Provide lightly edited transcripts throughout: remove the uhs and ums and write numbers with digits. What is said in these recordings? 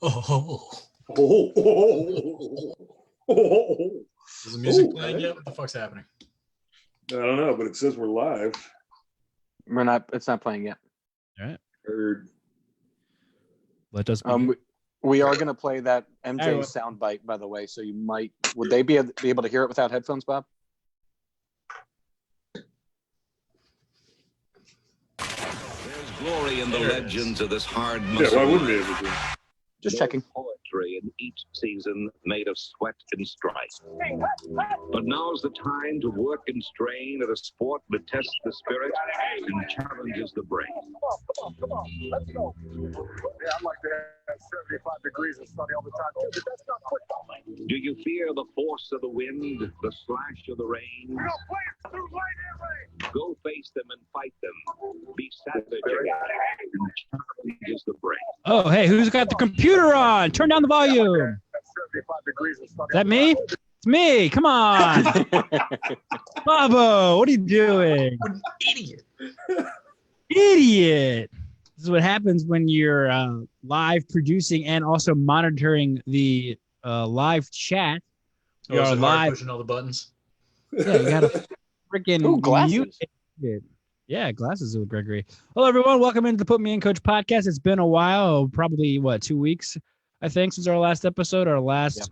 Oh. Oh. Is the music playing yet? What the fuck's happening? I don't know, but it says we're live. We're not. It's not playing yet. All right. Heard. Let us begin. We are going to play that MJ soundbite, by the way. So you might. Would they be able to hear it without headphones, Bob? There's glory in the legends of this hard Yeah, why wouldn't they ever do? Just checking. poetry in each season made of sweat and strife. But now's the time to work and strain at a sport that tests the spirit and challenges the brain. Come on, let's go. Yeah, I'd like to have 75 degrees and sunny all the time, too, but that's not football. Do you fear the force of the wind, the slash of the rain? We're going to play it through light and rain. Go face them and fight them. Be savage and challenges the brain. Oh, hey, who's got the computer on? Turn down the volume. That's 75 degrees and sunny. Is that me? It's me. Come on. Bobo, what are you doing? What an idiot. Idiot. This is what happens when you're live producing and also monitoring the live chat. Oh, You're is it hard live. pushing all the buttons? Yeah, you got to freaking glasses. mute. Yeah, glasses with Gregory. Hello, everyone. Welcome into the Put Me In Coach podcast. It's been a while, probably, 2 weeks, I think, since our last episode, our last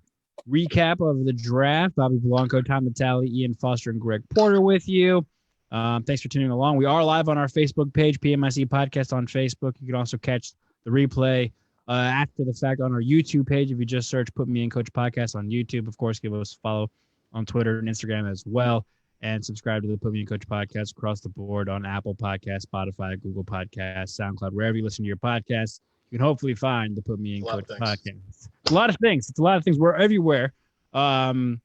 recap of the draft. Bobby Blanco, Tom Natale, Ian Foster, and Greg Porter with you. Thanks for tuning along. We are live on our Facebook page, PMIC Podcast on Facebook. You can also catch the replay after the fact on our YouTube page. If you just search Put Me In Coach Podcast on YouTube, of course, give us a follow on Twitter and Instagram as well. And subscribe to the Put Me In Coach Podcast across the board on Apple Podcasts, Spotify, Google Podcasts, SoundCloud, wherever you listen to your podcasts. You can hopefully find the Put Me In Coach Podcast. It's a lot of things. We're everywhere. I don't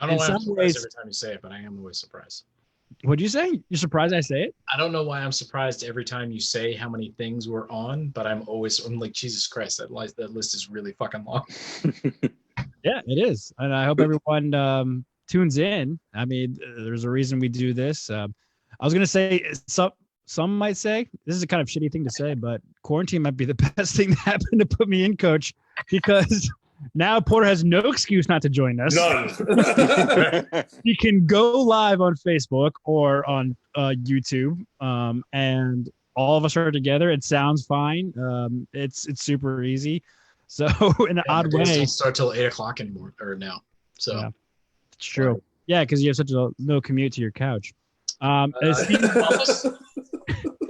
know why I'm surprised every time you say it, but I am always surprised. What'd you say? You're surprised I say it? I don't know why I'm surprised every time you say how many things we're on, but I'm like, Jesus Christ, that list is really fucking long. Yeah, it is. And I hope everyone tunes in. I mean, there's a reason we do this. I was going to say, some might say, this is a kind of shitty thing to say, but quarantine might be the best thing that happened to Put Me In Coach, because now Porter has no excuse not to join us. None. He can go live on Facebook or on YouTube, and all of us are together. It sounds fine. It's super easy. So in an odd way, don't start till 8:00 anymore or now. So yeah, it's true. Yeah, because you have such a no commute to your couch.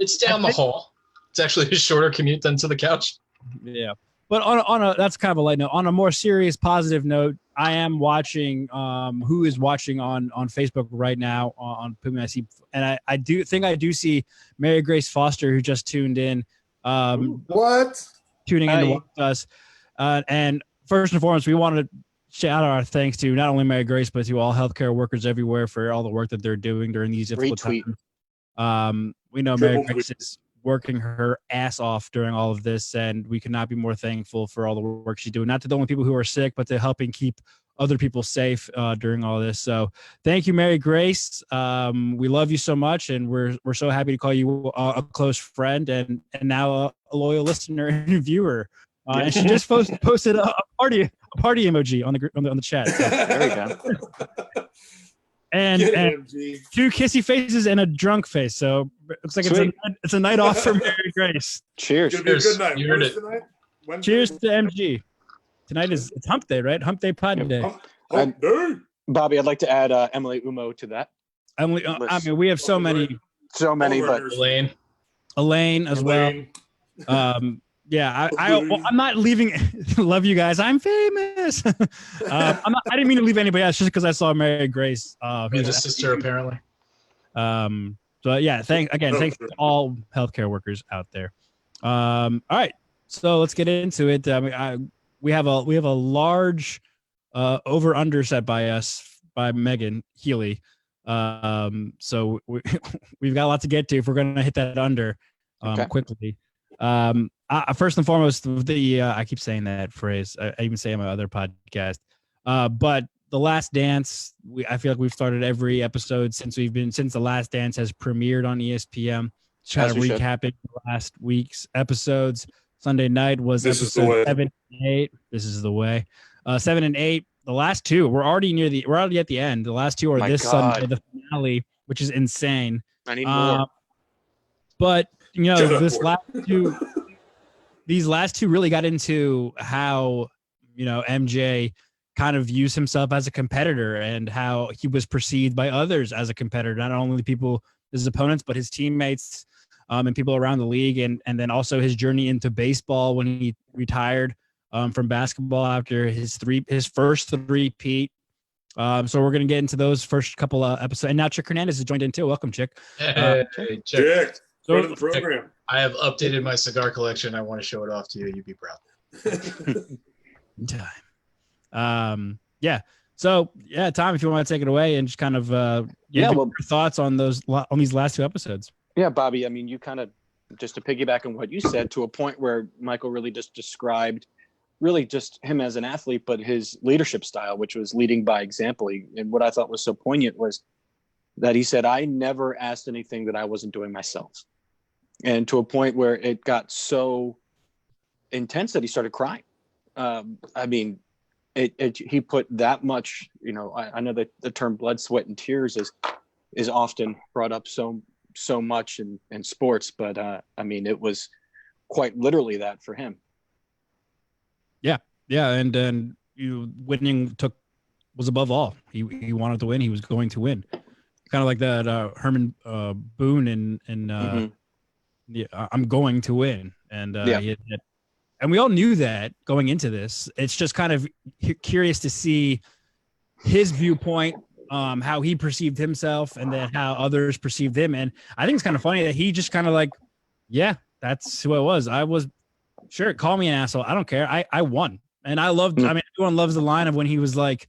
It's down the hall. It's actually a shorter commute than to the couch. Yeah. But on a that's kind of a light note. On a more serious, positive note, I am watching. Who is watching on Facebook right now on PMIC, and I do think I do see Mary Grace Foster, who just tuned in. What? Tuning in to watch us, and first and foremost, we wanted to shout out our thanks to not only Mary Grace but to all healthcare workers everywhere for all the work that they're doing during these difficult times. We know Mary Grace is working her ass off during all of this, and we could not be more thankful for all the work she's doing, not to the only people who are sick, but to helping keep other people safe during all this. So thank you, Mary Grace. We love you so much, and we're so happy to call you a close friend and now a loyal listener and viewer. And she just posted a party emoji on the chat. So There we go. and two kissy faces and a drunk face. So it looks like it's a night off for Mary Grace. Cheers. It's gonna be a good night. You heard it. Tonight? Wednesday? Cheers to MG. Tonight it's Hump Day, right? Hump Day Pod Day. Hump Day. Bobby, I'd like to add Emily Umo to that. Emily, I mean, we have so many. So many, but Elaine as well. Yeah, I'm not leaving. Love you guys. I'm famous. I didn't mean to leave anybody else just because I saw Mary Grace. Who's a sister, apparently. So yeah, thanks to all healthcare workers out there. All right, so let's get into it. We have a large over under set by Megan Healy. So we've got a lot to get to if we're going to hit that under quickly. First and foremost, I keep saying that phrase. I even say it on my other podcast. But The Last Dance, I feel like we've started every episode since The Last Dance has premiered on ESPN, trying to recapping the last week's episodes. Sunday night was This is the way. episode 7 and 8. This is the way. 7 and 8. The last two, we're already at the end. The last two are My this God. Sunday, the finale, which is insane. I need more. But Shut up, this Ward. last two, these last two really got into how MJ kind of views himself as a competitor and how he was perceived by others as a competitor, not only people, his opponents, but his teammates and people around the league, and then also his journey into baseball when he retired from basketball after his first three-peat. So we're going to get into those first couple of episodes. And now Chick Hernandez has joined in too. Welcome, Chick. Hey, Chick. Jack, So- run of the program. I have updated my cigar collection. I want to show it off to you. You'd be proud. Time. Yeah. So yeah, Tom, if you want to take it away and just kind of give your thoughts on these last two episodes. Yeah, Bobby, I mean, you kind of, just to piggyback on what you said, to a point where Michael really just described really just him as an athlete, but his leadership style, which was leading by example. And what I thought was so poignant was that he said, I never asked anything that I wasn't doing myself. And to a point where it got so intense that he started crying. I mean, he put that much, I know that the term blood, sweat, and tears is often brought up so much in sports, but I mean, it was quite literally that for him. Yeah, and winning was above all. He wanted to win. He was going to win. Kind of like that Herman Boone and yeah, I'm going to win. And and we all knew that going into this. It's just kind of curious to see his viewpoint, how he perceived himself, and then how others perceived him. And I think it's kind of funny that he just kind of like, yeah, that's who I was. I was, sure, call me an asshole. I don't care. I won. And I loved, I mean, everyone loves the line of when he was like,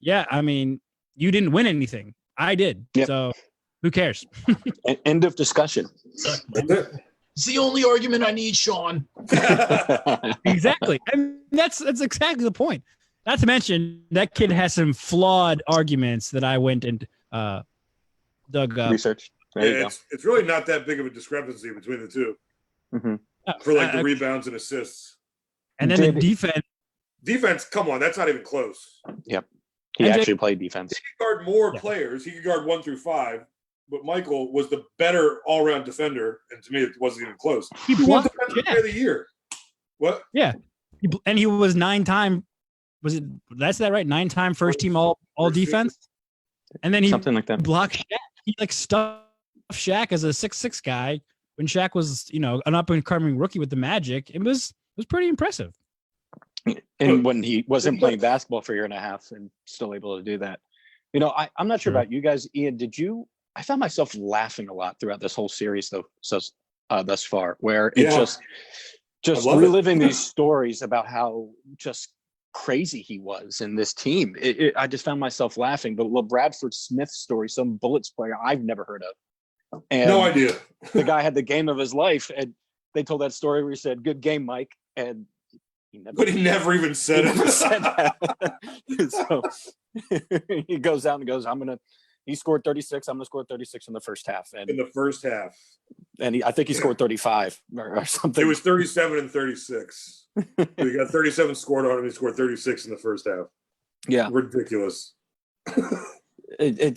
yeah, I mean, you didn't win anything. I did. Yep. So who cares? End of discussion. It's the only argument I need, Sean. Exactly. And that's exactly the point. Not to mention that kid has some flawed arguments that I went and dug up. Research. There you go. It's really not that big of a discrepancy between the two for like the rebounds and assists. And then the defense. Defense, come on, that's not even close. Yep. He actually played defense. He could guard more players. He could guard 1 through 5, but Michael was the better all-around defender, and to me, it wasn't even close. He won blocked Defensive Player of the Year. What? Yeah, and he was 9-time. Was it? That's that right? 9-time first team all defense. And then he Something like that. blocked Shaq. He like stuffed Shaq as a 6'6" guy when Shaq was an up and coming rookie with the Magic. It was pretty impressive. And when he wasn't playing basketball for a year and a half and still able to do that. I'm not sure about you guys. Ian, I found myself laughing a lot throughout this whole series though, thus far, where it's just reliving these stories about how just crazy he was in this team. I just found myself laughing. But Bradford Smith story, some Bullets player I've never heard of. And no idea. The guy had the game of his life. And they told that story where he said, "Good game, Mike." And he never even said it. Said that. So he goes out and goes, he scored 36. I'm going to score 36 in the first half. And in the first half. And I think he scored 35 or something. It was 37 and 36. He got 37 scored on him. He scored 36 in the first half. Yeah. Ridiculous. I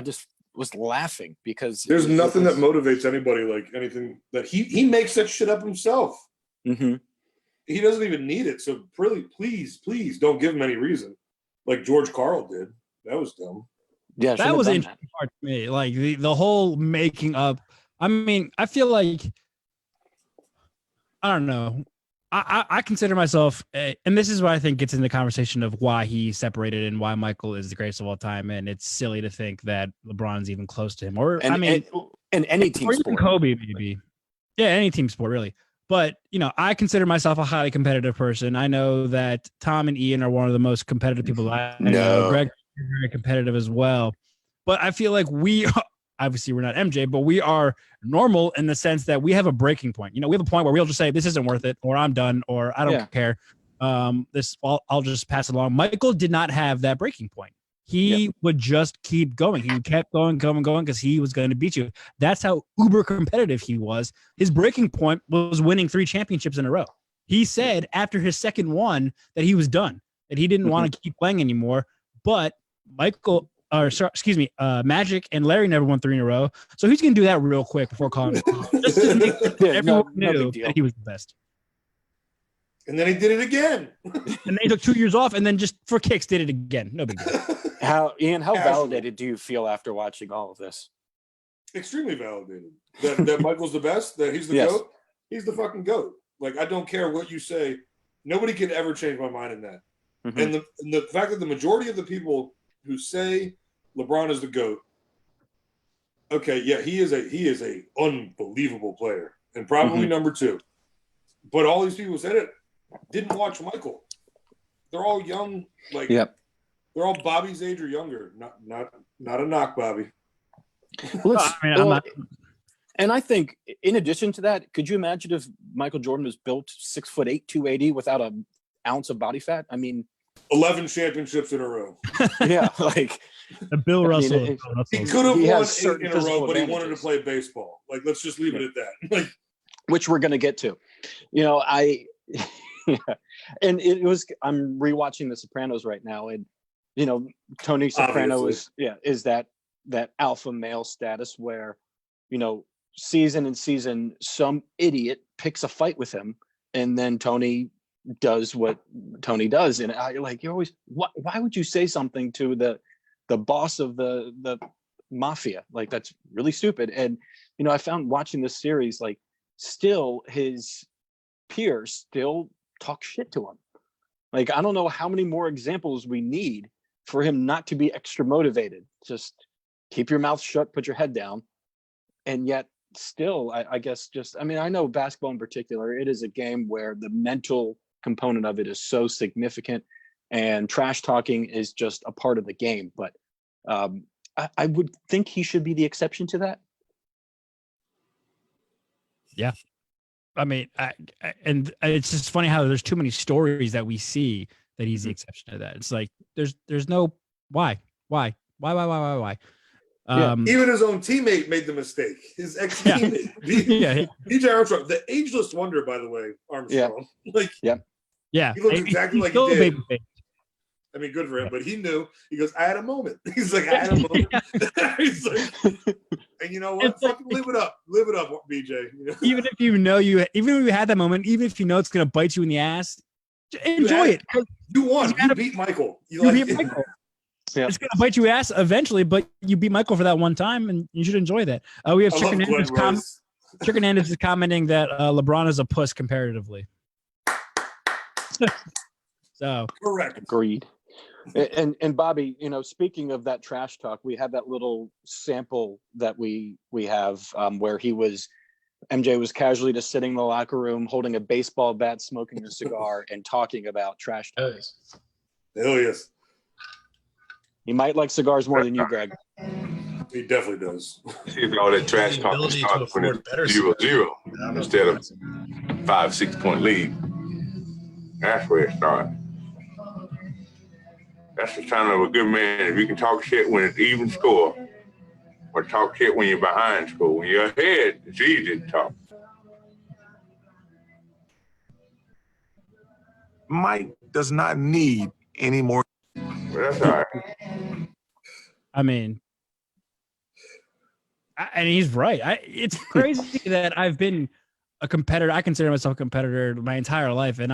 just was laughing because there's nothing that motivates anybody like anything that he makes that shit up himself. Mm-hmm. He doesn't even need it. So really, please don't give him any reason. Like George Karl did. That was dumb. Yeah, that was an interesting part to me. Like the whole making up. I mean, I feel like I don't know. I consider myself, and this is what I think gets in the conversation of why he separated and why Michael is the greatest of all time. And it's silly to think that LeBron's even close to him, or in any team sport, even Kobe maybe. Yeah, any team sport really. But, I consider myself a highly competitive person. I know that Tom and Ian are one of the most competitive people I know. Greg is very competitive as well. But I feel like obviously we're not MJ, but we are normal in the sense that we have a breaking point. We have a point where we'll just say, this isn't worth it, or I'm done, or I don't care. I'll just pass it along. Michael did not have that breaking point. he would just keep going. He kept going because he was going to beat you. That's how uber competitive he was. His breaking point was winning 3 championships in a row. He said after his second one that he was done, that he didn't want to keep playing anymore. But Magic and Larry never won 3 in a row. So he's going to do that real quick before calling. Just to make sure everyone knew that he was the best. And then he did it again. And then he took 2 years off and then just for kicks did it again. No big deal. How validated do you feel after watching all of this? Extremely validated. That Michael's the best, that he's the GOAT. He's the fucking GOAT. Like, I don't care what you say. Nobody can ever change my mind in that. And the fact that the majority of the people who say LeBron is the GOAT, okay, yeah, he is a unbelievable player and probably number 2. But all these people who said it didn't watch Michael. They're all young, like they're all Bobby's age or younger. Not a knock, Bobby. And I think in addition to that, could you imagine if Michael Jordan was built 6'8", 280 without an ounce of body fat? I mean, 11 championships in a row. Yeah, like the Bill Russell. He could have won 8 in a row, but he wanted to play baseball. Like, let's just leave it at that. Like, which we're going to get to. And it was, I'm rewatching The Sopranos right now, and Tony Soprano is that alpha male status where season and season some idiot picks a fight with him, and then Tony does what Tony does, and you're always, why would you say something to the boss of the mafia? Like, that's really stupid. And I found watching this series, like, still his peers still talk shit to him. Like, I don't know how many more examples we need for him not to be extra motivated. Just keep your mouth shut, put your head down. And yet still, I guess I know basketball in particular, it is a game where the mental component of it is so significant, and trash talking is just a part of the game. But I would think he should be the exception to that. Yeah. I mean, and it's just funny how there's too many stories that we see that he's the exception to that. It's like there's no why. Even his own teammate made the mistake. His ex-teammate, DJ Armstrong, the ageless wonder, by the way, Armstrong. He looks exactly like he did. I mean, good for him, but he knew. He goes, I had a moment. He's like, I had a moment. He's like, and you know what? Fucking live it up, BJ. Even if even if you had that moment, even if it's gonna bite you in the ass, enjoy it. You won. You beat Michael. You beat Michael. Yeah. It's gonna bite you ass eventually, but you beat Michael for that one time, and you should enjoy that. We have Chicken Anders is commenting that LeBron is a puss comparatively. So correct. Agreed. And Bobby, speaking of that trash talk, we have that little sample that we have where MJ was casually just sitting in the locker room, holding a baseball bat, smoking a cigar, and talking about trash talk. Hell yes. He might like cigars more than you, Greg. He definitely does. See if all that trash talk can start when it's 0-0 instead of 5-6 point lead. That's where it starts. That's the sign of a good man. If you can talk shit when it's even score, or talk shit when you're behind score. When you're ahead, it's easy to talk. Mike does not need any more. But that's all right. I mean, and he's right. It's crazy that I've been a competitor. I consider myself a competitor my entire life, and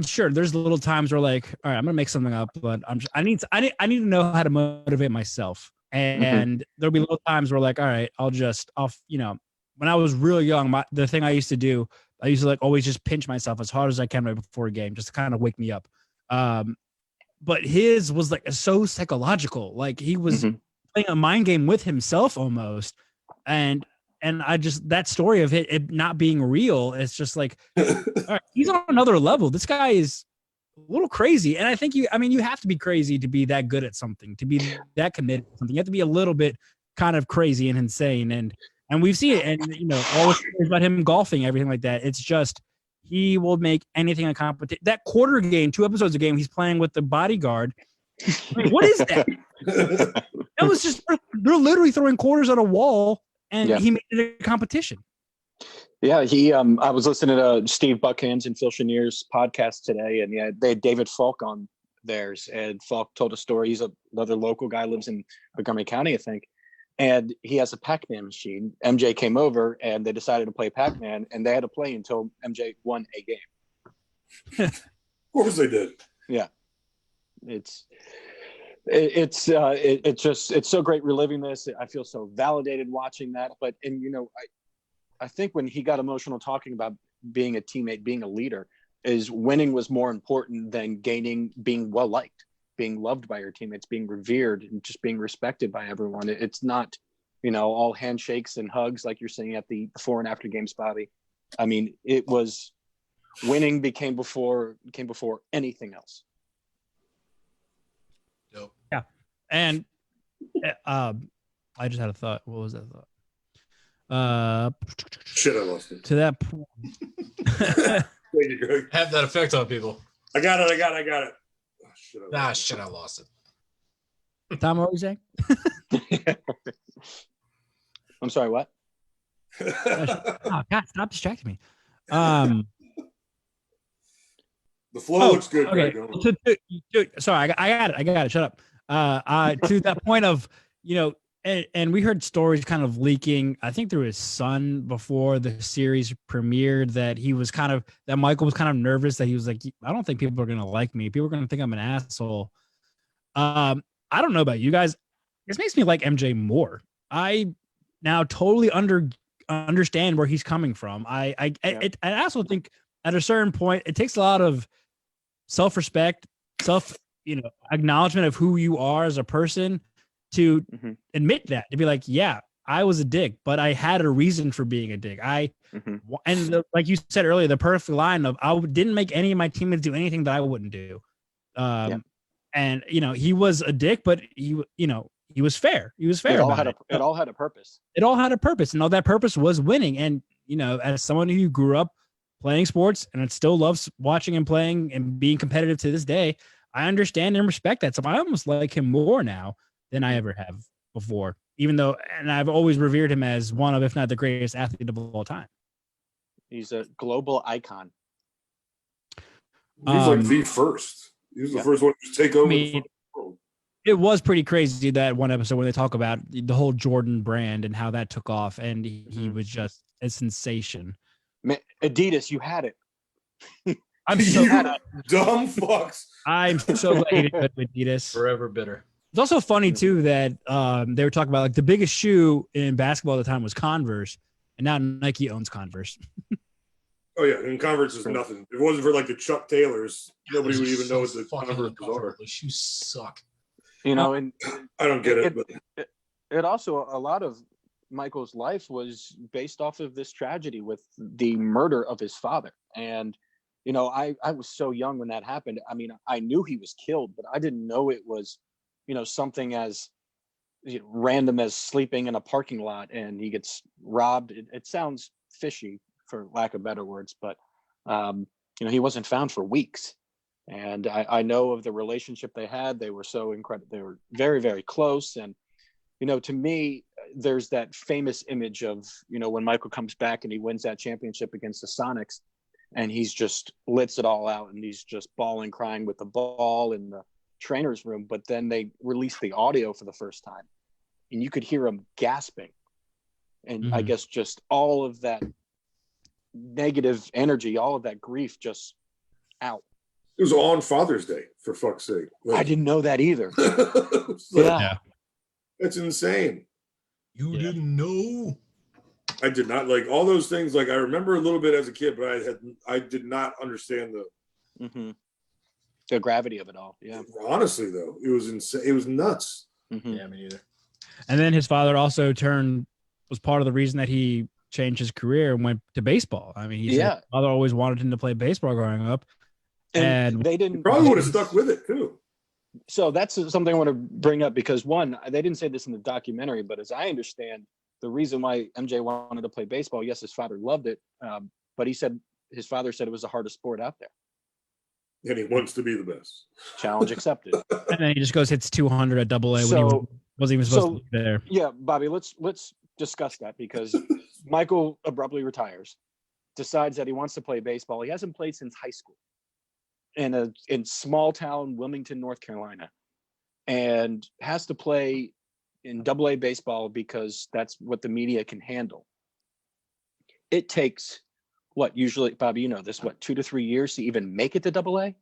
sure, there's little times where like, all right, I'm gonna make something up, but I need to know how to motivate myself. And there'll be little times where like, all right, when I was real young, the thing I used to do, I used to like always just pinch myself as hard as I can right before a game, just to kind of wake me up. But his was like so psychological, like he was playing a mind game with himself almost. And I just, that story of it not being real, it's just like, all right, he's on another level. This guy is a little crazy. And I think you have to be crazy to be that good at something, to be that committed to something. You have to be a little bit kind of crazy and insane. And we've seen it. And, all the stories about him golfing, everything like that. It's just, he will make anything a competition. That quarter game, 2 episodes a game, he's playing with the bodyguard I mean, what is that? That was just they're literally throwing quarters at a wall, and he made it a competition. Yeah, I was listening to Steve Buckhans and Phil Chenier's podcast today, and they had David Falk on theirs, and Falk told a story. He's another local guy, lives in Montgomery County, I think, and he has a Pac-Man machine. MJ came over, and they decided to play Pac-Man, and they had to play until MJ won a game. Of course they did. Yeah, it's so great reliving this. I feel so validated watching that. But I think when he got emotional talking about being a teammate, being a leader, is winning was more important than being well liked, being loved by your teammates, being revered, and just being respected by everyone. It's not, all handshakes and hugs like you're saying at the before and after games, Bobby. I mean, it was winning came before anything else. Nope. Yeah, and I just had a thought. What was that thought? Shit, I lost it. To that point. Thank you, Greg. Have that effect on people. I got it. Oh, shit, I lost it. Tom, what were you saying? I'm sorry, what? Oh, God, stop distracting me. The flow looks good. Okay. Sorry, I got it. Shut up. To that point of, and we heard stories kind of leaking, I think through his son before the series premiered, that that Michael was kind of nervous, that he was like, I don't think people are going to like me. People are going to think I'm an asshole. I don't know about you guys. This makes me like MJ more. I now totally understand where he's coming from. I also think at a certain point, it takes a lot of self-respect, acknowledgement of who you are as a person to admit that, to be like, yeah, I was a dick, but I had a reason for being a dick. Like you said earlier, the perfect line of, I didn't make any of my teammates do anything that I wouldn't do. And he was a dick, but he was fair. He was fair. It all had a purpose. It all had a purpose, and all that purpose was winning. And as someone who grew up playing sports and still loves watching and playing and being competitive to this day, I understand and respect that. So I almost like him more now than I ever have before, even though, and I've always revered him as one of, if not the greatest athlete of all time. He's a global icon. He was like the first. He was the first one to take over the world. It was pretty crazy, that one episode when they talk about the whole Jordan brand and how that took off, and he was just a sensation. Man, Adidas, you had it. I'm so dumb fucks. I'm so glad he did with Adidas. Forever bitter. It's also funny too that they were talking about, like, the biggest shoe in basketball at the time was Converse, and now Nike owns Converse. Oh yeah, and Converse is nothing. If it wasn't for like the Chuck Taylors, nobody would even know what the Converse are. Those shoes suck. And I don't get it. But it also, a lot of Michael's life was based off of this tragedy with the murder of his father. And I was so young when that happened. I mean, I knew he was killed, but I didn't know it was something as random as sleeping in a parking lot and he gets robbed. It sounds fishy, for lack of better words, but he wasn't found for weeks. And I know of the relationship they had. They were so incredible. They were very, very close. And to me, there's that famous image of when Michael comes back and he wins that championship against the Sonics, and he's just lets it all out, and he's just bawling, crying with the ball in the trainer's room. But then they released the audio for the first time, and you could hear him gasping. And I guess just all of that negative energy, all of that grief just out. It was on Father's Day, for fuck's sake. I didn't know that either. Yeah. That's insane. You didn't know? I did not. Like, all those things, like, I remember a little bit as a kid, but I did not understand the gravity of it all. Yeah. Honestly, though, it was insane. It was nuts. Yeah, me neither. And then his father also was part of the reason that he changed his career and went to baseball. I mean, his father always wanted him to play baseball growing up. And they didn't. He probably would have stuck with it too. So that's something I want to bring up, because one, they didn't say this in the documentary, but as I understand, the reason why MJ wanted to play baseball, yes, his father loved it, but he said his father said it was the hardest sport out there. And he wants to be the best. Challenge accepted. And then he just goes hits 200 at Double A when he wasn't even supposed to be there. Yeah, Bobby, let's discuss that because Michael abruptly retires, decides that he wants to play baseball. He hasn't played since high school in small town Wilmington, North Carolina, and has to play in Double A baseball because that's what the media can handle. It takes what usually, Bobby, you know this, 2 to 3 years to even make it to Double A?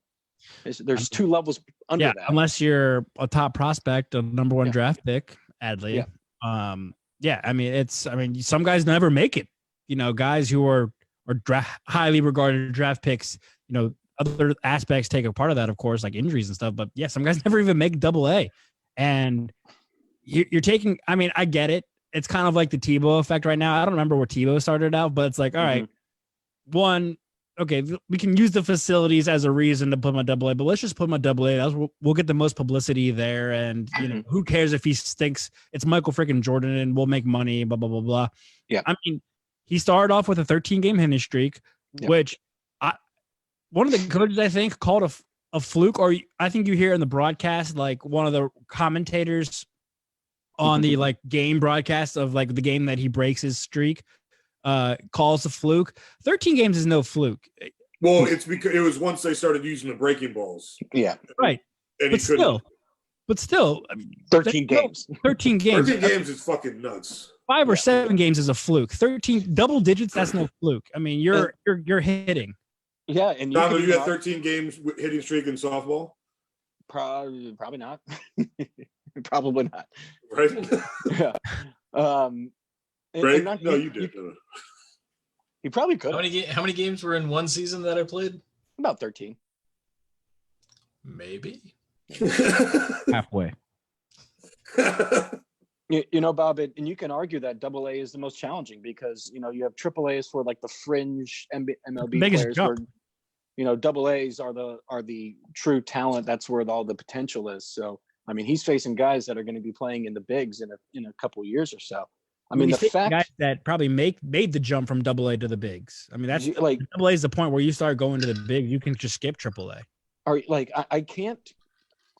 There's 2 levels under that. Unless you're a top prospect, a number 1 draft pick, Adley. Yeah. I mean, some guys never make it. You know, guys who are highly regarded draft picks, you know, other aspects take a part of that, of course, like injuries and stuff. But yeah, some guys never even make Double A. And you're taking, I mean, I get it. It's kind of like the Tebow effect right now. I don't remember where Tebow started out, but it's like, all right, one, okay, we can use the facilities as a reason to put him on Double A, but let's just put him on Double A. We'll get the most publicity there, and you know, who cares if he stinks? It's Michael freaking Jordan, and we'll make money. Blah blah blah blah. Yeah, I mean, he started off with a 13-game hitting streak, which one of the coaches I think called a fluke, or I think you hear in the broadcast, like one of the commentators on the like game broadcast of like the game that he breaks his streak. Calls a fluke. 13 games is no fluke. Well, it's because it was once they started using the breaking balls. Yeah, right. And but still, 13 games. 13 games. 13 games is fucking nuts. 5 or 7 games is a fluke. 13 double digits, that's no fluke. I mean, you're hitting. Yeah, and you had 13 games hitting streak in softball. Probably not. Probably not. Right. Yeah. Right? No, you did. He probably could. How many games were in one season that I played? About 13. Maybe. Halfway. You know, Bob, and you can argue that Double A is the most challenging because, you know, you have Triple A's for like the fringe MLB players where, you know, Double A's are the true talent. That's where all the potential is. So, I mean, he's facing guys that are going to be playing in the bigs in a couple of years or so. I mean, the fact guys that probably made the jump from Double A to the bigs. I mean, that's like Double A is the point where you start going to the big. You can just skip Triple A. Or like I can't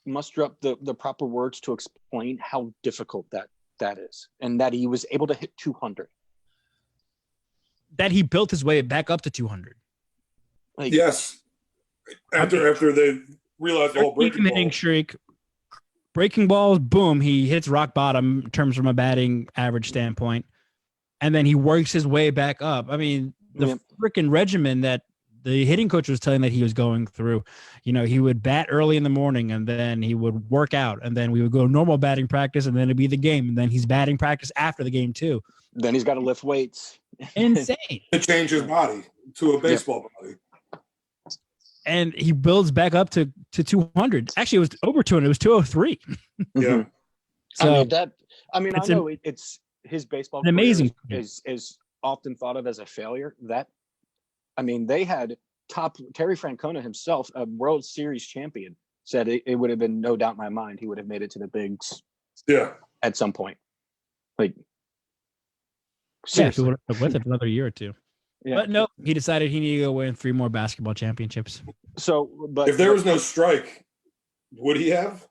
muster up the proper words to explain how difficult that is, and that he was able to hit 200. That he built his way back up to 200. Like, yes, after they realized the whole breaking streak. Breaking balls, boom, he hits rock bottom in terms from a batting average standpoint. And then he works his way back up. I mean, the freaking regimen that the hitting coach was telling that he was going through, you know, he would bat early in the morning and then he would work out and then we would go normal batting practice and then it'd be the game. And then he's batting practice after the game too. Then he's got to lift weights. Insane. To change his body to a baseball body. And he builds back up to 200. Actually, it was over 200. It was 203. Yeah. So I know it's his baseball. An amazing is often thought of as a failure. They had Terry Francona himself, a World Series champion, said it would have been no doubt in my mind he would have made it to the bigs. Yeah. At some point. Like. Seriously. Yeah, if he would have with it another year or two. Yeah. But no, he decided he needed to go win 3 more basketball championships. So, but if there was no strike, would he have?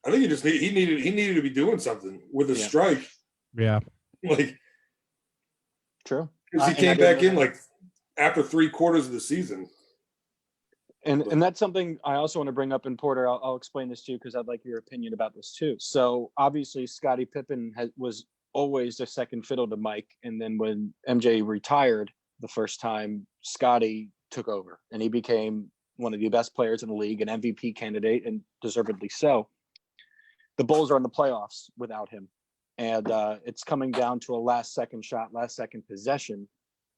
I think he needed to be doing something with a strike. Yeah, like true. Because he came back in like after 3/4 of the season. And that's something I also want to bring up in Porter. I'll explain this to you because I'd like your opinion about this too. So obviously, Scottie Pippen was always the second fiddle to Mike, and then when MJ retired the first time, Scottie took over and he became one of the best players in the league, an MVP candidate, and deservedly so. The Bulls are in the playoffs without him, and it's coming down to a last second possession,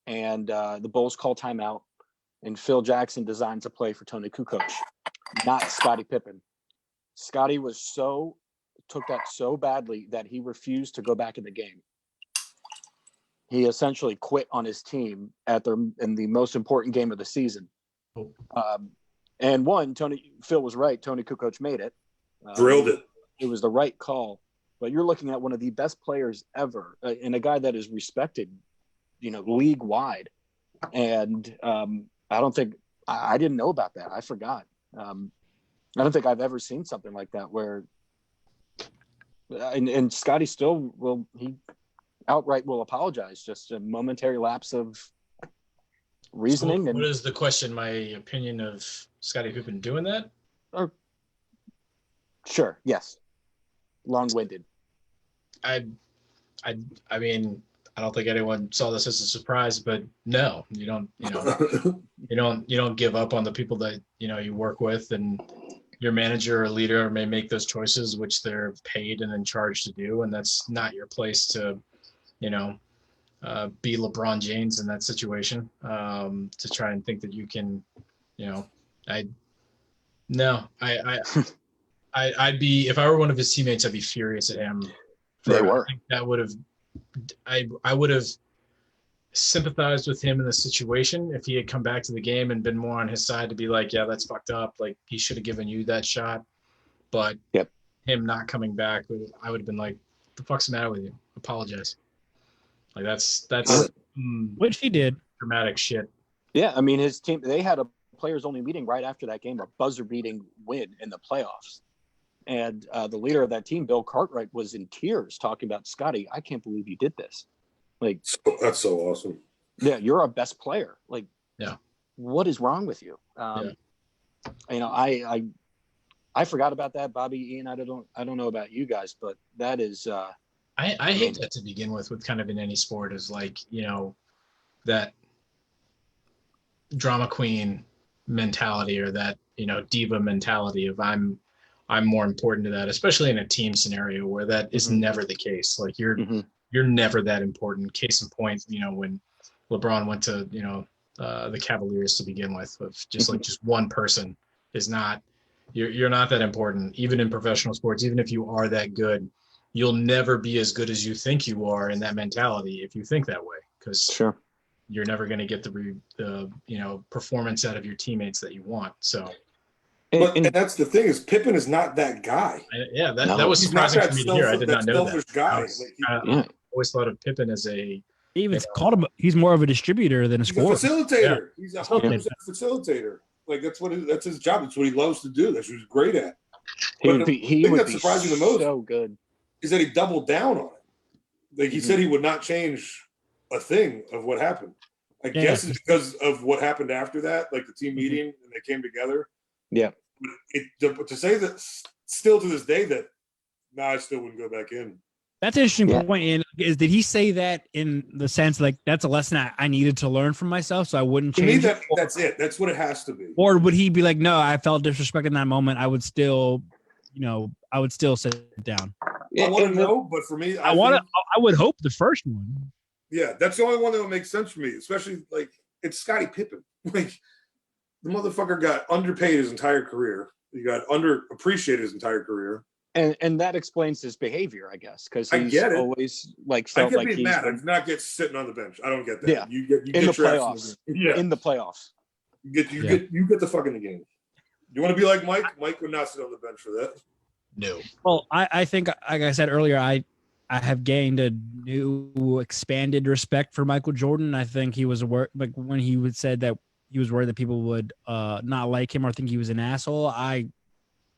and the Bulls call timeout, and Phil Jackson designs a play for Tony Kukoc, not Scottie Pippen. Scottie took that so badly that he refused to go back in the game. He essentially quit on his team in the most important game of the season. And Phil was right. Tony Kukoc made it. Drilled it. It was the right call. But you're looking at one of the best players ever, and a guy that is respected, league wide. And I don't think I didn't know about that. I forgot. I don't think I've ever seen something like that where, and Scotty still he outright will apologize. Just a momentary lapse of reasoning. So what is the question? My opinion of Scottie Pippen doing that? Or sure, yes, long-winded. I mean, I don't think anyone saw this as a surprise, but no, you don't give up on the people that you work with, and your manager or leader may make those choices which they're paid and then charged to do, and that's not your place to be LeBron James in that situation, to try and think that you can, I'd be, if I were one of his teammates, I'd be furious at him. They were. I think that would have, I would have sympathized with him in the situation if he had come back to the game and been more on his side to be like, yeah, that's fucked up. Like, he should have given you that shot. But him not coming back, I would have been like, the fuck's the matter with you? Apologize. Like, that's which he did. Dramatic shit. Yeah, I mean, his team, they had a players-only meeting right after that game, a buzzer-beating win in the playoffs. And the leader of that team, Bill Cartwright, was in tears talking about, Scotty, I can't believe you did this. Like, that's so awesome. Yeah, you're our best player. Like, yeah, what is wrong with you? I forgot about that, Bobby, Ian. I don't know about you guys, but that is. I hate that to begin with kind of in any sport, is like, that drama queen mentality, or that diva mentality of I'm more important to that, especially in a team scenario where that is never the case. Like, you're never that important. Case in point, when LeBron went to the Cavaliers to begin with, of just like just one person is not, you're not that important. Even in professional sports, even if you are that good, you'll never be as good as you think you are in that mentality if you think that way, because you're never going to get the performance out of your teammates that you want. So. And that's the thing, is Pippen is not that guy. That was surprising for me to hear. I did not know that. Guy. I always thought of Pippen as a. He even called him. He's more of a distributor than a scorer. He's a facilitator. He's a 100% facilitator. Like, that's his job. That's what he loves to do. That's what he's great at. He would be surprising the most so good is that he doubled down on it. Like, he said he would not change a thing of what happened. I guess it's because of what happened after that, like the team meeting, and they came together. Yeah. But to say that still to this day that, I still wouldn't go back in. That's an interesting point. And did he say that in the sense like that's a lesson I needed to learn from myself, so I wouldn't change? To me, that's it. That's what it has to be. Or would he be like, no, I felt disrespected in that moment. I would still, sit down. I want to know, but for me, I would hope the first one. Yeah, that's the only one that would make sense for me, especially like it's Scottie Pippen. Like, the motherfucker got underpaid his entire career. He got underappreciated his entire career. And that explains his behavior, I guess, because he's always felt like he's mad. I do not get sitting on the bench. I don't get that. Yeah, you get in the playoffs. In the playoffs, you get the fuck in the game. You want to be like Mike? Mike would not sit on the bench for that. No. Well, I think, like I said earlier, I have gained a new expanded respect for Michael Jordan. I think he was like when he said that he was worried that people would not like him or think he was an asshole.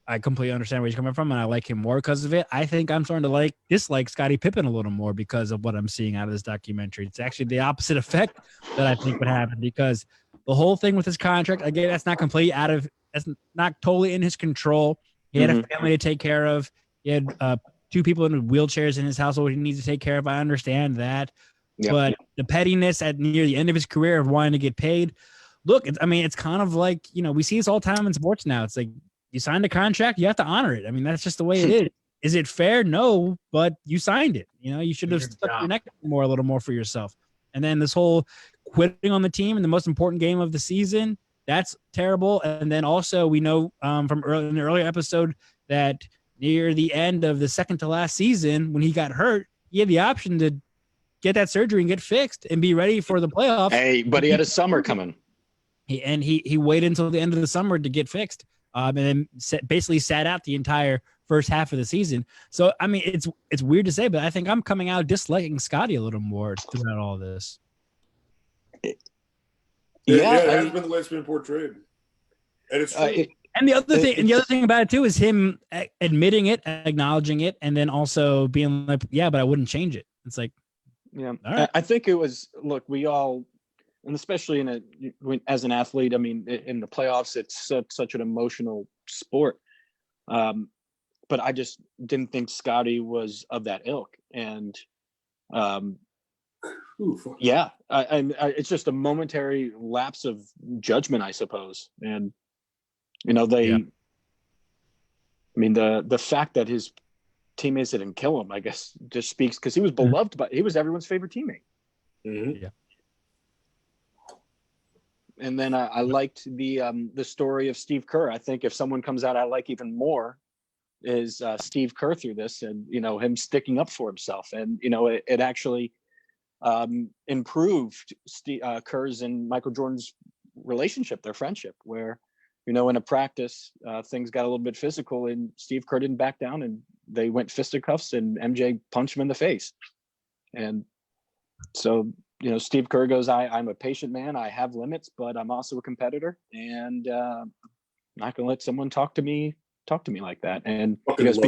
I completely understand where he's coming from, and I like him more because of it. I think I'm starting to dislike Scottie Pippen a little more because of what I'm seeing out of this documentary. It's actually the opposite effect that I think would happen, because the whole thing with his contract, again, that's not totally in his control. He had a family to take care of. He had 2 people in wheelchairs in his household he needs to take care of. I understand that. Yep. But the pettiness at near the end of his career of wanting to get paid. Look, it's kind of like, we see this all the time in sports now. It's like, you signed a contract, you have to honor it. I mean, that's just the way it is. Is it fair? No, but you signed it. You should have stuck your neck a little more for yourself. And then this whole quitting on the team in the most important game of the season, that's terrible. And then also we know from in the earlier episode that near the end of the second to last season, when he got hurt, he had the option to get that surgery and get fixed and be ready for the playoffs. Hey, but he had a summer coming. He waited until the end of the summer to get fixed. And then basically sat out the entire first half of the season. So, it's weird to say, but I think I'm coming out disliking Scotty a little more throughout all this. It has been the way it's been portrayed, and it's true. And the other thing about it too is him admitting it, acknowledging it, and then also being like, "Yeah, but I wouldn't change it." It's like, yeah, all right. I think it was. Look, we all, and especially as an athlete, I mean, in the playoffs, it's such an emotional sport. But I just didn't think Scotty was of that ilk, and it's just a momentary lapse of judgment, I suppose, and. I mean, the fact that his teammates didn't kill him, I guess, just speaks because he was beloved, but he was everyone's favorite teammate. Mm-hmm. Yeah. And then I liked the story of Steve Kerr. I think if someone comes out I like even more is Steve Kerr through this, and him sticking up for himself, and it actually improved Kerr's and Michael Jordan's relationship, their friendship, where. In a practice, things got a little bit physical, and Steve Kerr didn't back down, and they went fisticuffs, and MJ punched him in the face. And so, Steve Kerr goes, I'm a patient man. I have limits, but I'm also a competitor, and I'm not going to let someone talk to me like that. And he goes,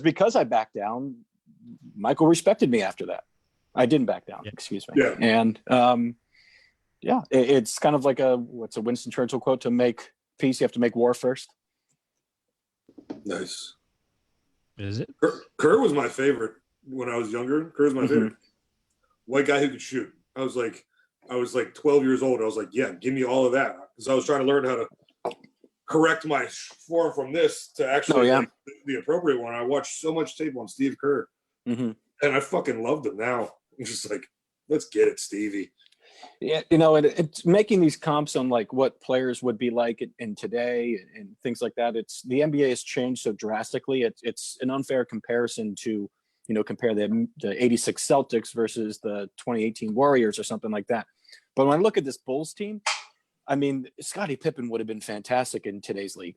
because I backed down, Michael respected me after that. I didn't back down, excuse me. Yeah. And, it's kind of like what's a Winston Churchill quote? To make peace, you have to make war first. Nice. Is it? Kerr was my favorite when I was younger. Kerr was my favorite. White guy who could shoot. I was like 12 years old. I was like, yeah, give me all of that. Because I was trying to learn how to correct my form from this to actually the appropriate one. I watched so much tape on Steve Kerr. And I fucking loved him now. I'm just like, let's get it, Stevie. Yeah, it's making these comps on like what players would be like in today and things like that. It's the NBA has changed so drastically. It's an unfair comparison to compare the '86 Celtics versus the 2018 Warriors or something like that. But when I look at this Bulls team, I mean, Scottie Pippen would have been fantastic in today's league.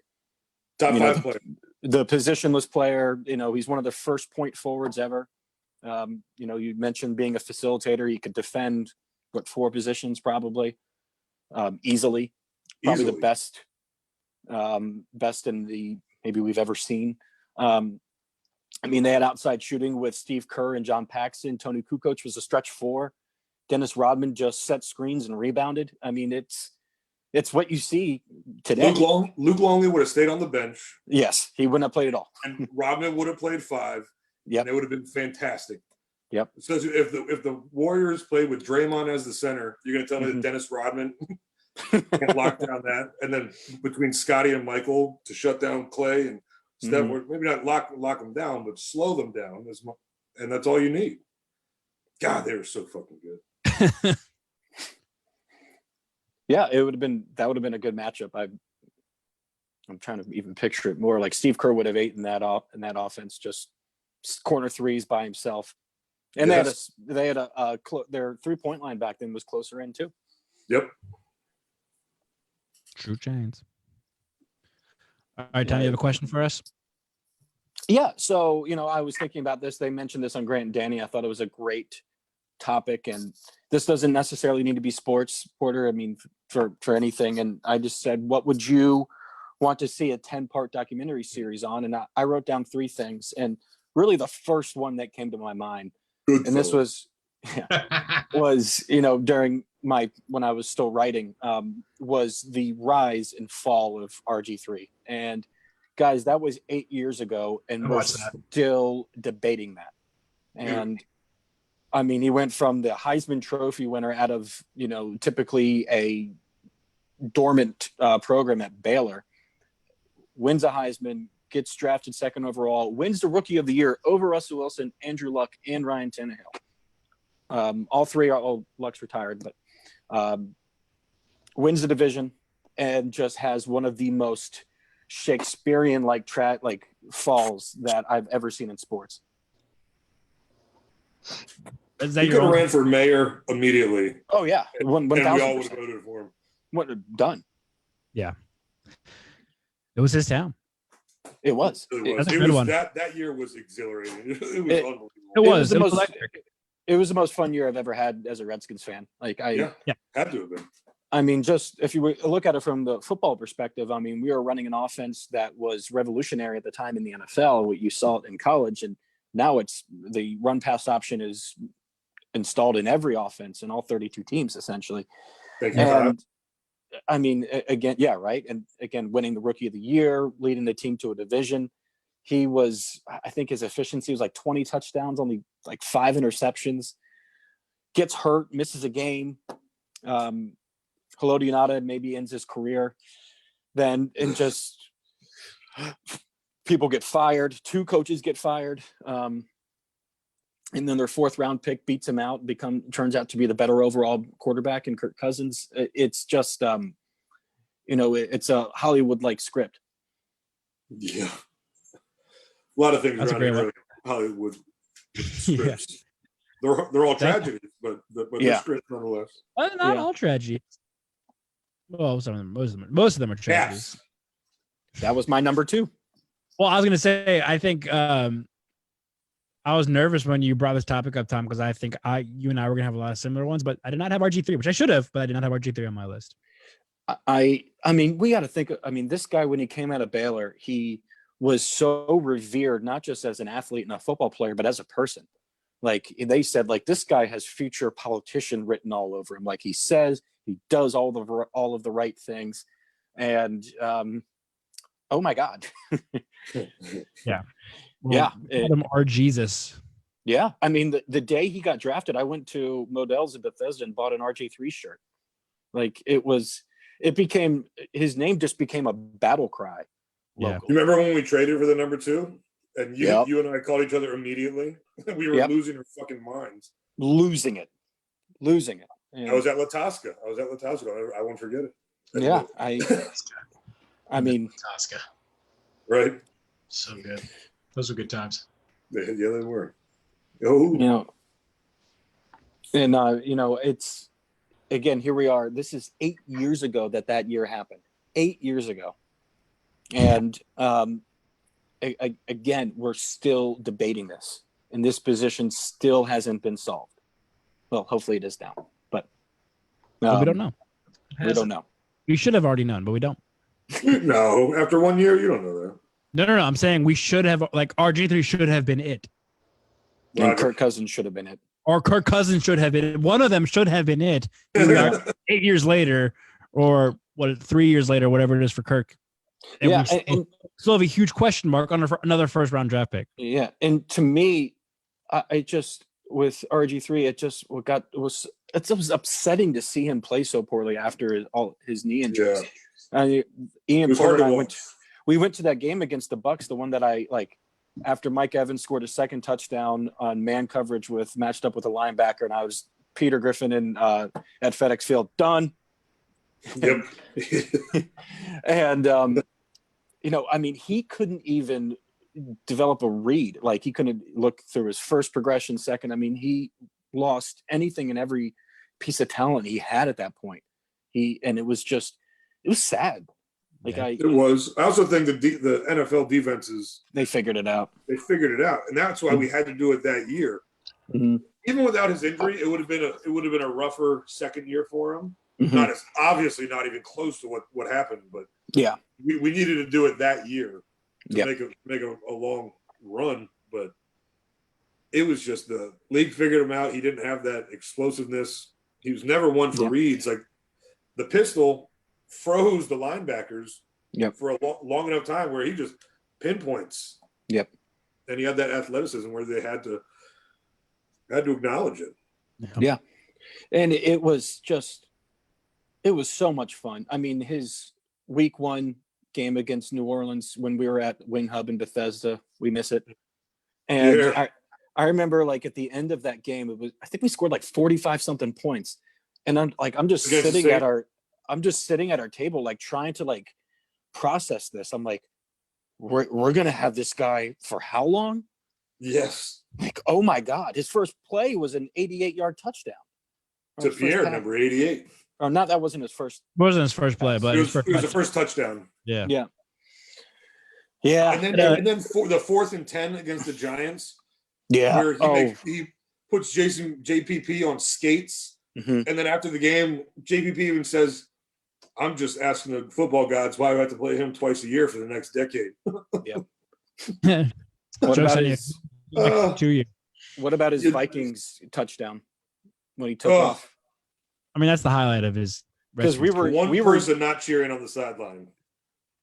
Top 5 player. The positionless player. He's one of the first point forwards ever. You mentioned being a facilitator. He could defend. 4 positions probably easily the best in the maybe we've ever seen. I mean, they had outside shooting with Steve Kerr and John Paxson. Tony Kukoc was a stretch 4. Dennis Rodman just set screens and rebounded. I mean, it's what you see today. Luke Longley would have stayed on the bench. Yes, he wouldn't have played at all. And Rodman would have played 5. Yeah, it would have been fantastic. Yep. So if the Warriors played with Draymond as the center, you're going to tell me that Dennis Rodman can't lock down that, and then between Scotty and Michael to shut down Clay and Steph, maybe not lock them down, but slow them down, and that's all you need. God, they were so fucking good. Yeah, that would have been a good matchup. I'm trying to even picture it more. Like Steve Kerr would have ate in that offense, just corner threes by himself. And they had their 3-point line back then was closer in too. Yep. True chains. All right, Tom, you have a question for us? Yeah. So, I was thinking about this. They mentioned this on Grant and Danny. I thought it was a great topic, and this doesn't necessarily need to be sports, Porter. I mean, for anything. And I just said, what would you want to see a 10-part documentary series on? And I wrote down 3 things, and really the first one that came to my mind. This was during when I was still writing, was the rise and fall of RG3. And guys, that was 8 years ago, and we're still debating that. And I mean, he went from the Heisman Trophy winner out of, typically a dormant program at Baylor, wins a Heisman, gets drafted 2nd overall, wins the Rookie of the Year over Russell Wilson, Andrew Luck, and Ryan Tannehill. All 3 are Luck's retired, but wins the division and just has one of the most Shakespearean like falls that I've ever seen in sports. He could have ran for mayor immediately. Oh yeah, 1,000%. And we all would have voted for him. What done? Yeah, it was his town. It was. It was. That year was exhilarating. It was unbelievable. It was the most electric. it was the most fun year I've ever had as a Redskins fan. Like had to have been. I mean, just if you look at it from the football perspective, I mean, we were running an offense that was revolutionary at the time in the NFL. You saw it in college, and now it's the run pass option is installed in every offense in all 32 teams, essentially. Thank you. And I mean, again, yeah, right. And again, winning the Rookie of the Year, leading the team to a division. He was, I think his efficiency was like 20 touchdowns, only like 5 interceptions. Gets hurt, misses a game. Haloti Ngata maybe ends his career. Then, and just people get fired. 2 coaches get fired. And then their 4th round pick beats him out, turns out to be the better overall quarterback in Kirk Cousins. It's just, it's a Hollywood-like script. Yeah. A lot of things around Hollywood scripts. They're all tragedies, but they're scripts nonetheless. Not all tragedies. Well, some of them, most of them are tragedies. Yes. That was my number 2. Well, I was gonna say, I think I was nervous when you brought this topic up, Tom, because I think you and I were gonna have a lot of similar ones, but I did not have RG3, which I should have, but I did not have RG3 on my list. I mean, we got to think. I mean, this guy, when he came out of Baylor, he was so revered, not just as an athlete and a football player, but as a person. Like they said, like this guy has future politician written all over him. Like he says, he does all of the right things, and oh my God, yeah, yeah, him our Jesus. Yeah, I mean, the day he got drafted, I went to Modell's in Bethesda and bought an RJ3 shirt. Like his name just became a battle cry. Yeah. You remember when we traded for the number 2? And you and I called each other immediately. We were losing our fucking minds. Losing it. And I was at Latasca. I won't forget it. Yeah, I mean, Latasca. Right. So good. Those were good times. Yeah, they were. Oh. It's again, here we are. This is 8 years ago that year happened. 8 years ago. And again, we're still debating this, and this position still hasn't been solved. Well, hopefully it is now, but we don't know. We don't know. We should have already known, but we don't. No, after 1 year, you don't know that. No. I'm saying we should have, like, RG3 should have been it. And Kirk Cousins should have been it. Or Kirk Cousins should have been it. One of them should have been it. 8 years later, or 3 years later, whatever it is for Kirk. And we still have a huge question mark on another first round draft pick. Yeah, and to me, I just with RG3, it was upsetting to see him play so poorly after all his knee injuries. Yeah. Ian Porter and I went to that game against the Bucs, the one that I like after Mike Evans scored a second touchdown on man coverage matched up with a linebacker, and I was Peter Griffin at FedEx Field done. Yep. And I mean, he couldn't even develop a read. Like he couldn't look through his first progression, second. I mean, he lost anything and every piece of talent he had at that point. It was sad. Like it was. I also think the NFL defenses, they figured it out. And that's why we had to do it that year. Mm-hmm. Even without his injury, it would have been a rougher second year for him. Mm-hmm. Not even close to what happened, but yeah, we needed to do it that year to make a long run. But it was just the league figured him out. He didn't have that explosiveness. He was never one for reads. Like the pistol froze the linebackers for a long enough time where he just pinpoints. Yep. And he had that athleticism where they had to acknowledge it. Yeah. And it was so much fun. I mean, his week 1 game against New Orleans when we were at Wing Hub in Bethesda, we miss it. And I remember like at the end of that game, I think we scored like 45 something points. And I'm just sitting at our table, like trying to like process this. I'm like, we're going to have this guy for how long? Yes. Like, oh my God, his first play was an 88-yard touchdown. To Pierre, number 88. Oh, that wasn't his first. It wasn't his first play, but it was the first touchdown. Yeah. Yeah. Yeah. And then for the 4th and 10 against the Giants. Yeah. Where puts JPP on skates. Mm-hmm. And then after the game, JPP even says, I'm just asking the football gods why we have to play him twice a year for the next decade. Yep. What about his 2 years? What about his Vikings touchdown when he took off? I mean, that's the highlight of his. Because we were person not cheering on the sideline.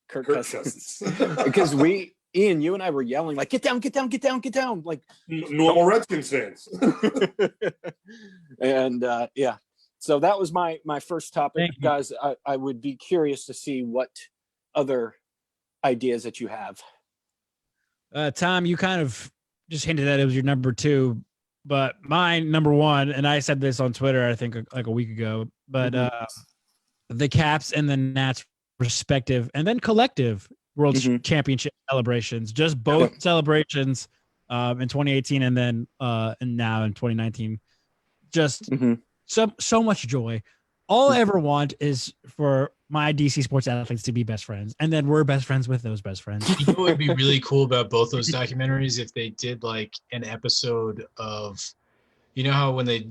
Kirk Cousins. Because Ian, you and I were yelling like, get down, like normal Redskins fans. And so that was my first topic, guys. I would be curious to see what other ideas that you have. Tom, you kind of just hinted that it was your number 2, but my number 1, and I said this on Twitter, I think like a week ago, but the Caps and the Nats respective and then collective World Championship celebrations, just both celebrations in 2018 and then and now in 2019. Just so much joy. All I ever want is for my DC sports athletes to be best friends, and then we're best friends with those best friends. You know what would be really cool about both those documentaries if they did like an episode of, you know how when they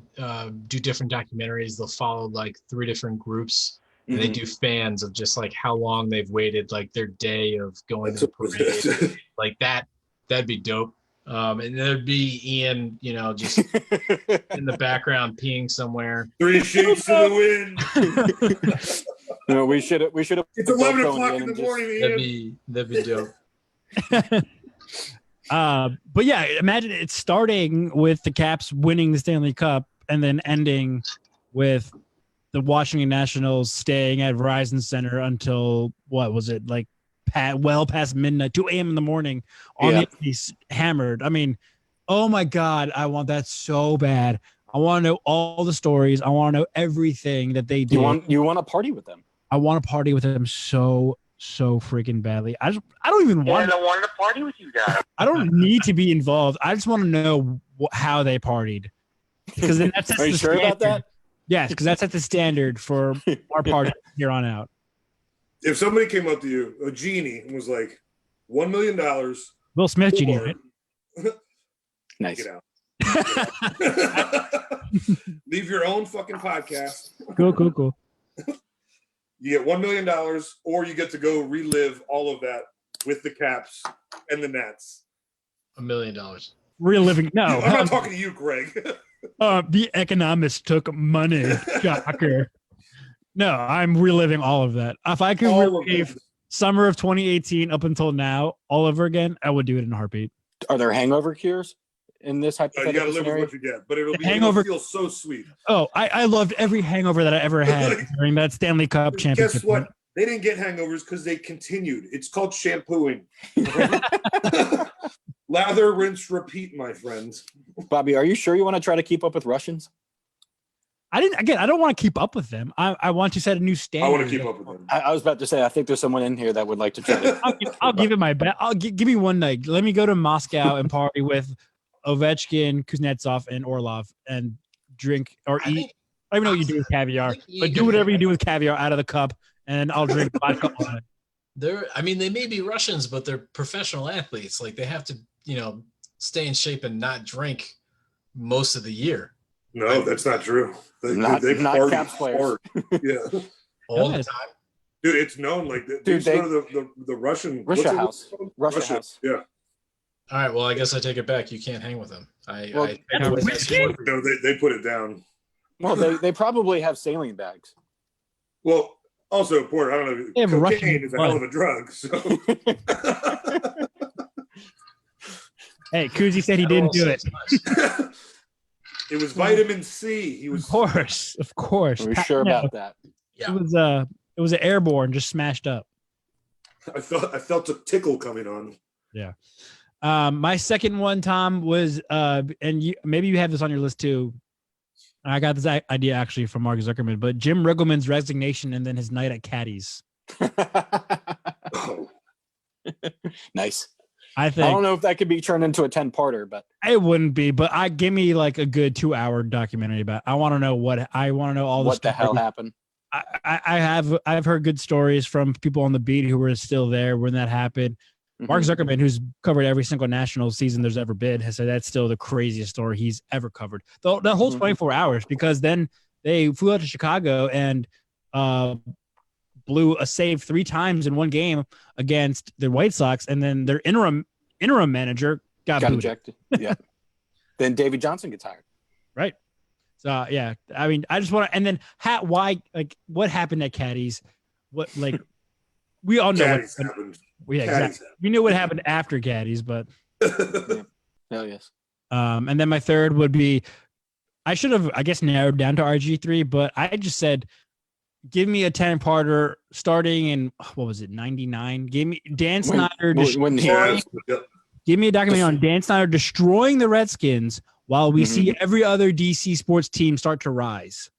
do different documentaries, they'll follow like 3 different groups. And they do fans of just like how long they've waited, like their day of going to the parade, like that'd be dope. And there'd be Ian, just in the background peeing somewhere. 3 sheets to the wind. No, we should have. It's 11 o'clock in the morning, Ian. That'd be dope. But yeah, imagine it starting with the Caps winning the Stanley Cup and then ending with the Washington Nationals staying at Verizon Center until what was it, like well past midnight, 2 a.m. in the morning on the ice, hammered. I mean, oh my God, I want that so bad. I want to know all the stories. I want to know everything that they did. You want to party with them? I want to party with them so freaking badly. I don't even want. I wanted to party with you guys. I don't need to be involved. I just want to know how they partied. Because then that's Are you sure about that? Yes, because that's at the standard for our party here on out. If somebody came up to you, a genie, and was like, $1 million. Will Smith genie, right? Nice. Get out. Leave your own fucking podcast. Cool. You get $1 million, or you get to go relive all of that with the Caps and the Nats. $1 million. Reliving? No, I'm not talking to you, Greg. The economists took money. Shocker. No, I'm reliving all of that. If I could relive summer of 2018 up until now all over again, I would do it in a heartbeat. Are there hangover cures in this hypothetical you got to live scenario? with what you get, but it'll feel so sweet. Oh, I loved every hangover that I ever had during that Stanley Cup championship. Guess what? They didn't get hangovers because they continued. It's called shampooing. Lather, rinse, repeat, my friends. Bobby, are you sure you want to try to keep up with Russians? I don't want to keep up with them. I want to set a new standard. I want to keep up with them. I was about to say, I think there's someone in here that would like to try to. I'll give it my best. Give me one night. Let me go to Moscow and party with Ovechkin, Kuznetsov, and Orlov and drink or eat. I don't even know what you do with caviar, but do whatever you do with caviar out of the cup, and I'll drink vodka on it. They may be Russians, but they're professional athletes. Like they have to, stay in shape and not drink most of the year. No, that's not true. They not Caps players. Yeah, all the time. Dude, it's known. Like, they go to the Russian Russia house. House. Yeah. All right. Well, I guess I take it back. You can't hang with them. They put it down. Well, they probably have saline bags. Well, also, Porter, I don't know. Cocaine is a hell of a drug. So. Hey, Kuzi said he didn't do it. It was vitamin C. He was. Of course. Are we sure about that? Yeah. It was an airborne, just smashed up. I felt a tickle coming on. Yeah. My second one, Tom, was maybe you have this on your list too. I got this idea actually from Mark Zuckerman, but Jim Riggleman's resignation and then his night at Caddy's. Nice. I don't know if that could be turned into a 10-parter, but it wouldn't be. But give me like a good 2-hour documentary about. I want to know all what the hell happened. I've heard good stories from people on the beat who were still there when that happened. Mark Zuckerman, who's covered every single national season there's ever been, has said that's still the craziest story he's ever covered. The whole 24 hours, because then they flew out to Chicago and blew a save 3 times in one game against the White Sox, and then their interim manager got ejected. Yeah. Then David Johnson gets hired. Right. So yeah, I mean, I just want to, and then why, like, what happened at Caddies? What, like, we all know Caddies what happened. Yeah, exactly. We knew what happened after Caddies, but hell yes. And then my third would be, I should have, I guess, narrowed down to RG3, but I just said, give me a 10-parter starting in, what was it, 99? Give me Dan Snyder. Give me a documentary on Dan Snyder destroying the Redskins while we see every other DC sports team start to rise.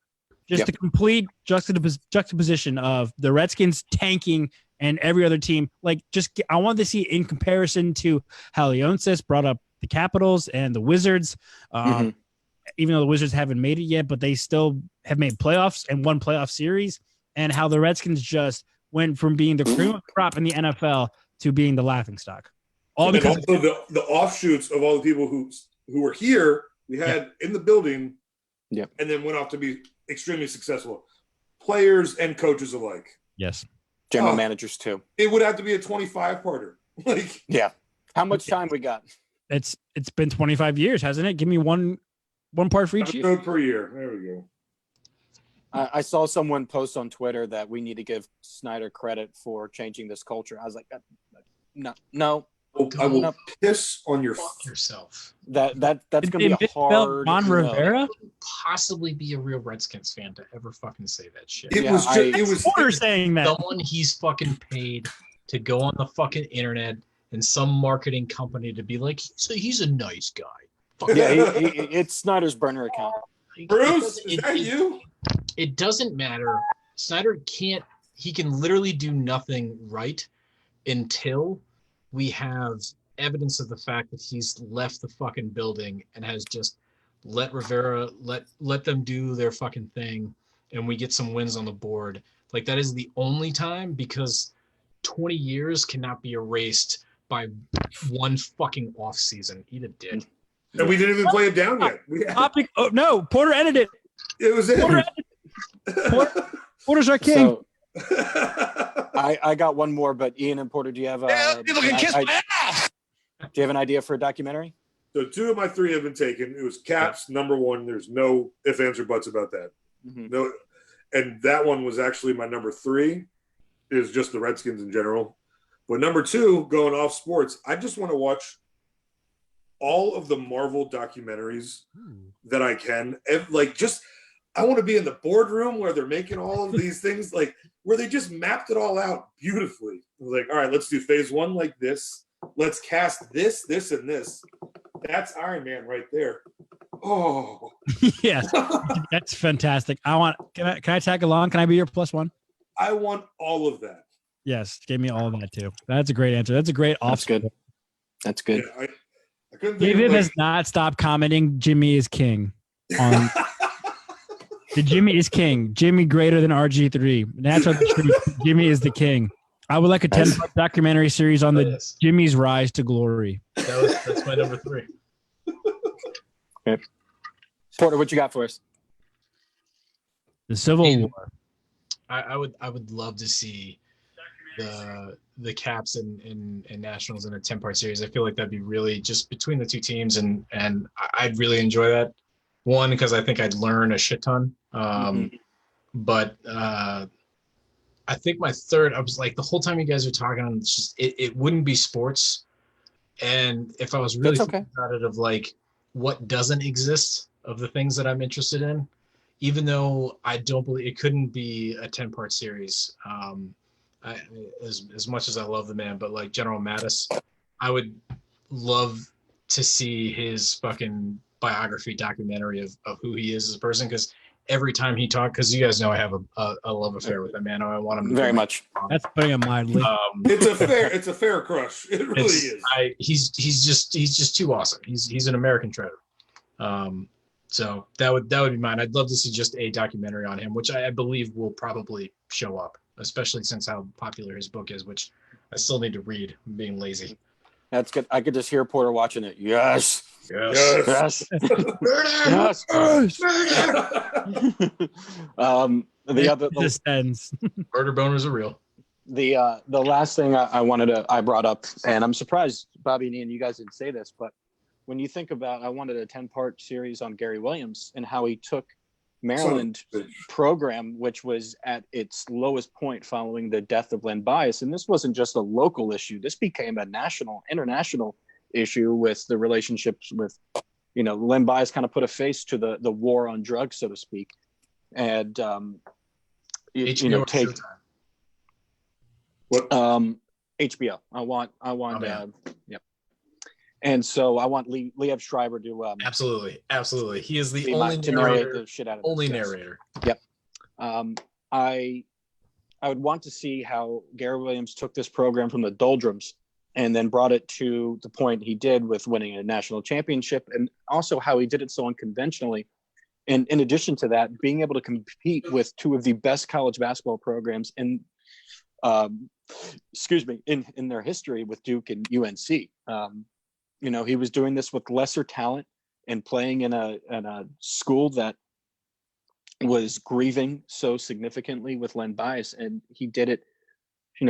Just the complete juxtaposition of the Redskins tanking and every other team. Like, just, I wanted to see it in comparison to how Leonsis brought up the Capitals and the Wizards. Even though the Wizards haven't made it yet, but they still have made playoffs and won playoff series, and how the Redskins just went from being the cream of the crop in the NFL to being the laughingstock. All because and also the offshoots of all the people who were here, we had in the building, and then went off to be extremely successful. Players and coaches alike. Yes. General managers too. It would have to be a 25-parter. Like, yeah. How much time we got? It's been 25 years, hasn't it? Give me one part for each year. Per year. There we go. I saw someone post on Twitter that we need to give Snyder credit for changing this culture. I was like, no. I will piss on yourself. That's going to be a hard. Ron Rivera possibly be a real Redskins fan to ever fucking say that shit. It was saying that someone he's fucking paid to go on the fucking internet and some marketing company to be like, so he's a nice guy. Yeah, it's Snyder's burner account. Bruce, is that you? It doesn't matter. Snyder can't. He can literally do nothing right until we have evidence of the fact that he's left the fucking building and has just let Rivera let them do their fucking thing, and we get some wins on the board. Like, that is the only time, because 20 years cannot be erased by one fucking off season. Eat a dick. And we didn't even play it down yet. Oh no, Porter ended it. It was it. Porter's our king. So, I got one more, but Ian and Porter, do you have people can kiss my ass. Do you have an idea for a documentary? So 2 of my 3 have been taken. It was Caps, number 1. There's no ifs, ands, or buts about that. No, and that one was actually my number 3. Is just the Redskins in general. But number 2, going off sports, I just want to watch all of the Marvel documentaries that I can. Like, just, I want to be in the boardroom where they're making all of these things, like, where they just mapped it all out beautifully. Like, all right, let's do phase 1 like this. Let's cast this, this, and this. That's Iron Man right there. Oh. Yes. That's fantastic. Can I tag along? Can I be your +1? I want all of that. Yes, give me all of that too. That's a great answer. That's a great off. That's good. Yeah, I couldn't. David has not stopped commenting. Jimmy is king. On the Jimmy is king. Jimmy greater than RG3. That's what the truth. Jimmy is the king. I would like a 10-part documentary series on the Jimmy's rise to glory. That's my number 3. Okay. Porter, what you got for us? The Civil War. I would love to see the Caps and Nationals in a 10-part series. I feel like that'd be really just between the 2 teams, and I'd really enjoy that. One, because I think I'd learn a shit ton. But I think my third, I was like, the whole time you guys are talking, it's just it wouldn't be sports. And if I was really thinking about it, of like what doesn't exist of the things that I'm interested in, even though I don't believe it couldn't be a 10-part series. As much as I love the man, but like General Mattis, I would love to see his fucking biography documentary of who he is as a person, because every time he talked, because you guys know I have a love affair with that man. I want him to very much. That's putting him mildly. It's a fair crush. It really is. He's just too awesome. He's an American treasure. So that would be mine. I'd love to see just a documentary on him, which I believe will probably show up especially since how popular his book is, which I still need to read. I'm being lazy. That's good. I could just hear Porter watching it. Yes. Yes. Yes. The other just ends. Murder boners are real. The last thing I brought up, and I'm surprised Bobby and Ian, you guys didn't say this, but when you think about, I wanted a 10-part series on Gary Williams and how he took Maryland program, which was at its lowest point following the death of Len Bias. And this wasn't just a local issue. This became a international issue with the relationships with, Len Bias kind of put a face to the war on drugs, so to speak. And, take what? HBO. I want, yep. And so I want Liev Schreiber to absolutely. He is the only narrator. The shit out of only this, narrator. Yep. I would want to see how Gary Williams took this program from the doldrums and then brought it to the point he did with winning a national championship, and also how he did it so unconventionally. And in addition to that, being able to compete with two of the best college basketball programs in their history, with Duke and UNC. He was doing this with lesser talent and playing in a school that was grieving so significantly with Len Bias, and he did it,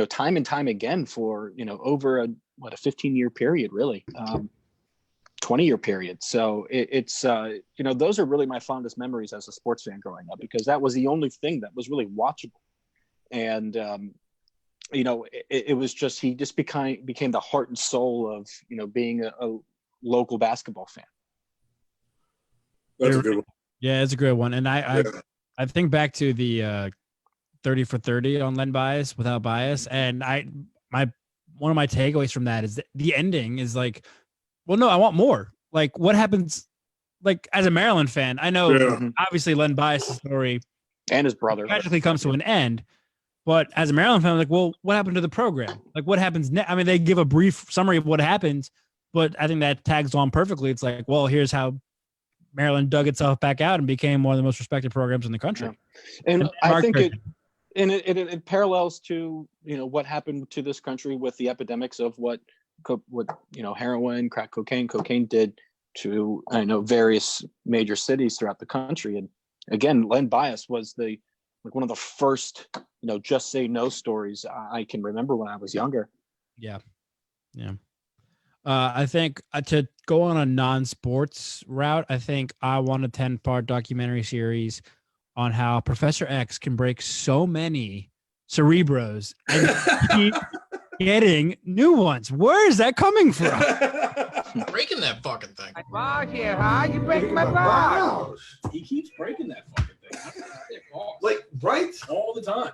time and time again for over a 15-year period, really, 20-year period. So it's those are really my fondest memories as a sports fan growing up, because that was the only thing that was really watchable, and it was just, he just became the heart and soul of being a local basketball fan. That's a good one. Yeah, it's a great one. And I think back to the 30 for 30 on Len Bias without bias, and one of my takeaways from that is that the ending is like, well, no, I want more. Like, what happens? Like, as a Maryland fan, I know obviously Len Bias' story and his brother tragically comes to an end. But as a Maryland fan, I'm like, well, what happened to the program? Like, what happens next? I mean, they give a brief summary of what happens, but I think that tags on perfectly. It's like, well, here's how Maryland dug itself back out and became one of the most respected programs in the country. Yeah. And I think it parallels to, what happened to this country with the epidemics of what heroin, crack cocaine did to, various major cities throughout the country. And again, Len Bias was one of the first, just say no stories I can remember when I was younger. Yeah. I think to go on a non-sports route, I think I want a 10-part documentary series on how Professor X can break so many Cerebros and keep getting new ones. Where is that coming from? Breaking that fucking thing. My bars here, huh? You breaking my bars. He keeps breaking that fucking thing. Like, right? All the time.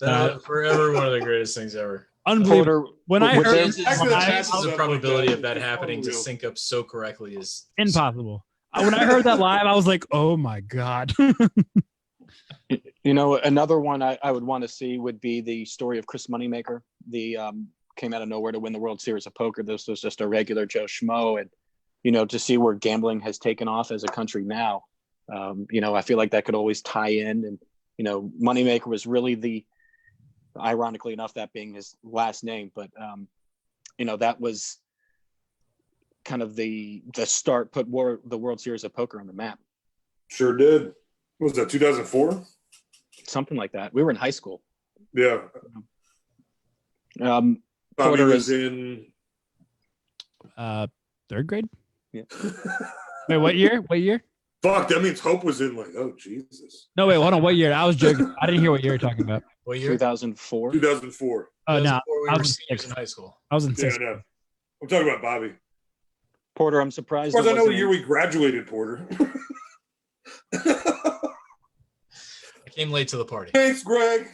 That's forever one of the greatest things ever. Unbelievable. When I heard the chances of probability of that happening to sync up so correctly is impossible. When I heard that live, I was like, oh my God. Another one I would want to see would be the story of Chris Moneymaker. Came out of nowhere to win the World Series of Poker. This was just a regular Joe Schmo. And, to see where gambling has taken off as a country now, I feel like that could always tie in. And, Moneymaker was really ironically enough, that being his last name, but, that was kind of the start, put the World Series of Poker on the map. Sure did. What was that, 2004? Something like that. We were in high school. Yeah. Porter was in third grade. Yeah. Wait, what year? Fuck, that means Hope was in oh Jesus. No, wait, hold on. What year? I was joking. I didn't hear what year you're talking about. What year? 2004. 2004. Oh, no. I was seniors in high school. I was in sixth. Yeah, no. I'm talking about Bobby. Porter, I'm surprised. Of course, I know the year we graduated, Porter. I came late to the party. Thanks, Greg.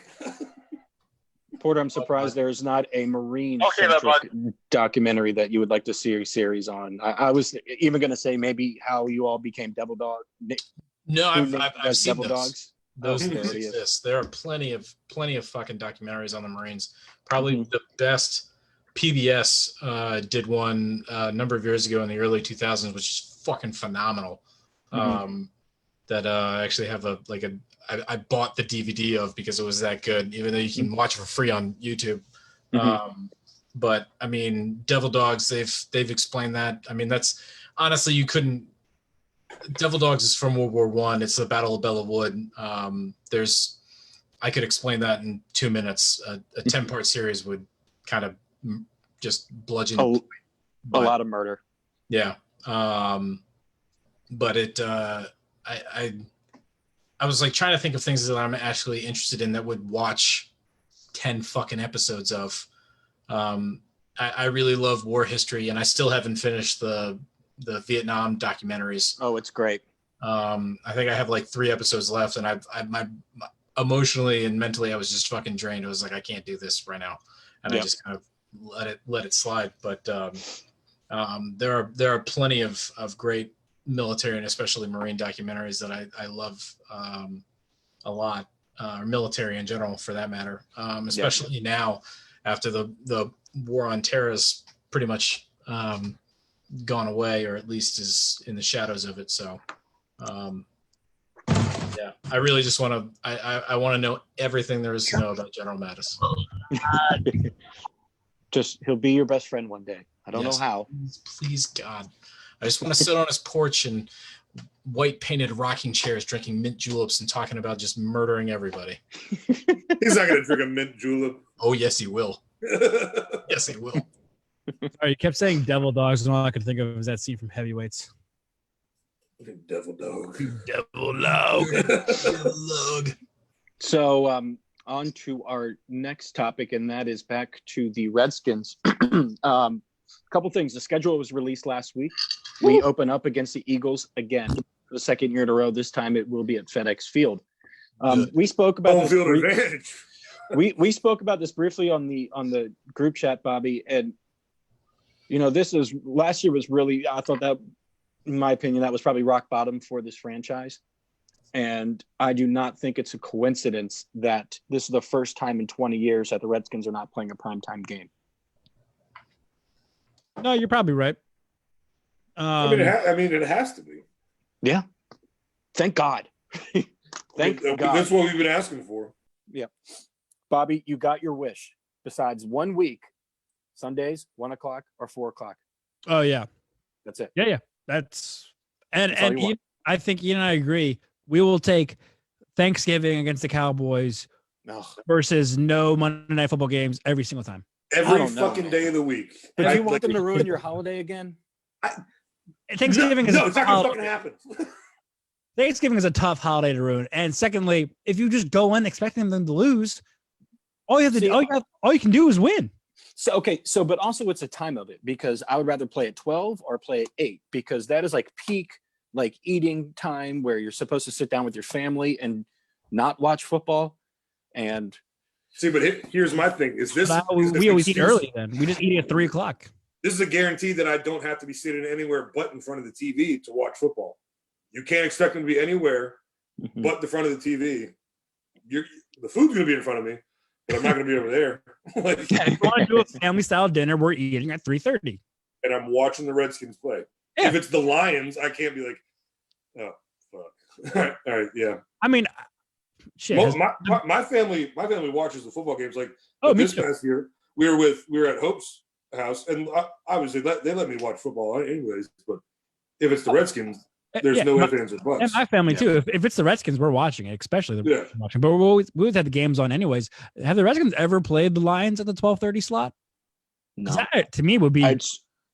Porter, I'm surprised there's not a Marine documentary that you would like to see a series on. I was even going to say maybe how you all became Devil Dog. No, I've seen Devil Dogs. Those things exist. There are plenty of fucking documentaries on the Marines. Probably the best. PBS did one a number of years ago in the early 2000s, which is fucking phenomenal. That I actually have a I bought the DVD of because it was that good, even though you can watch it for free on YouTube. But I mean, Devil Dogs, they've explained that. I mean, that's honestly, you couldn't. Devil Dogs is from World War I. It's the Battle of Belleau Wood. I could explain that in 2 minutes. A 10-part series would kind of just bludgeon a lot of murder. Yeah. But it, I was like trying to think of things that I'm actually interested in that would watch 10 fucking episodes of. I really love war history, and I still haven't finished the Vietnam documentaries. Oh, it's great. I think I have like 3 episodes left, and my emotionally and mentally, I was just fucking drained. I was like, I can't do this right now, and I just kind of let it slide. But there are plenty of great military and especially Marine documentaries that I love a lot, or military in general for that matter, especially now after the war on terror is pretty much gone away, or at least is in the shadows of it. So yeah, I really just want to I want to know everything there is to know about General Mattis. Just he'll be your best friend one day. I don't know how. Please God. I just want to sit on his porch and white painted rocking chairs, drinking mint juleps and talking about just murdering everybody. He's not going to drink a mint julep. Oh, yes, he will. Yes, he will. Sorry, you kept saying Devil Dogs, and all I could think of was that scene from Heavyweights. Devil Dog. Devil Dog. Devil Dog. So on to our next topic, and that is back to the Redskins. Couple things. The schedule was released last week. We open up against the Eagles again for the second year in a row. This time it will be at FedEx Field. We spoke about this we spoke about this briefly on the group chat, Bobby, and last year was really, I thought that, in my opinion, that was probably rock bottom for this franchise. And I do not think it's a coincidence that this is the first time in 20 years that the Redskins are not playing a primetime game. No, you're probably right. It has to be. Yeah. Thank God. Thank God. That's what we've been asking for. Yeah. Bobby, you got your wish. Besides 1 week, Sundays, 1 o'clock or 4 o'clock. Oh, yeah. That's it. Yeah. That's Ian, I think Ian and I agree. We will take Thanksgiving against the Cowboys versus no Monday Night Football games every single time. Every fucking day of the week. But do you want them to ruin your holiday again? Thanksgiving is it's not going to fucking happen. Thanksgiving is a tough holiday to ruin. And secondly, if you just go in expecting them to lose, all you can do is win. But also it's a time of it, because I would rather play at 12 or play at 8, because that is like peak eating time where you're supposed to sit down with your family and not watch football. And see, but here's my thing: we always eat early. Then we just eat at 3 o'clock. This is a guarantee that I don't have to be sitting anywhere but in front of the TV to watch football. You can't expect them to be anywhere but the front of the TV. The food's going to be in front of me, but I'm not going to be over there. If you want to do a family-style dinner, we're eating at 3:30. And I'm watching the Redskins play. Yeah. If it's the Lions, I can't be like, oh, fuck. All right, yeah. I mean, shit. My family watches the football games. This past year, we were at Hope's house, and obviously they let me watch football anyways. But if it's the Redskins, there's no ifs, ands, or buts. And my family too. If it's the Redskins, we're watching it, especially the watching. But we always had the games on anyways. Have the Redskins ever played the Lions at the 12:30 slot? No. That, to me, would be.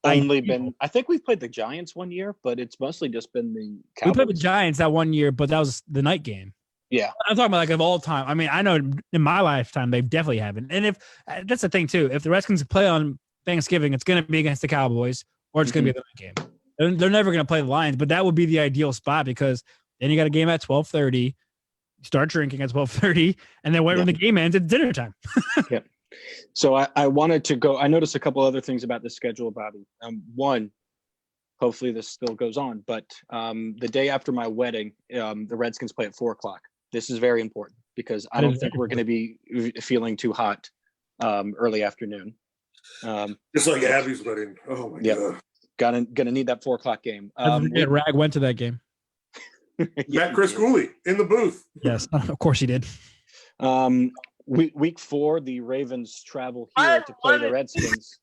I think we've played the Giants one year, but it's mostly just been the Cowboys. We played the Giants that one year, but that was the night game. Yeah. I'm talking about of all time. I mean, I know in my lifetime, they definitely haven't. And if that's the thing too, if the Redskins play on Thanksgiving, it's going to be against the Cowboys or it's going to be the night game. They're never going to play the Lions, but that would be the ideal spot, because then you got a game at 12:30, start drinking at 12:30, and then when the game ends, it's dinner time. Yeah. So I wanted to go. I noticed a couple other things about the schedule, Bobby. One, hopefully this still goes on, but the day after my wedding, the Redskins play at 4 o'clock. This is very important because I don't think we're going to be feeling too hot early afternoon. Just like Abby's wedding. Oh my God. Gonna need that 4 o'clock game. Rag went to that game. Met Chris Cooley in the booth. Yes, of course he did. Week 4, the Ravens travel here to play the Redskins.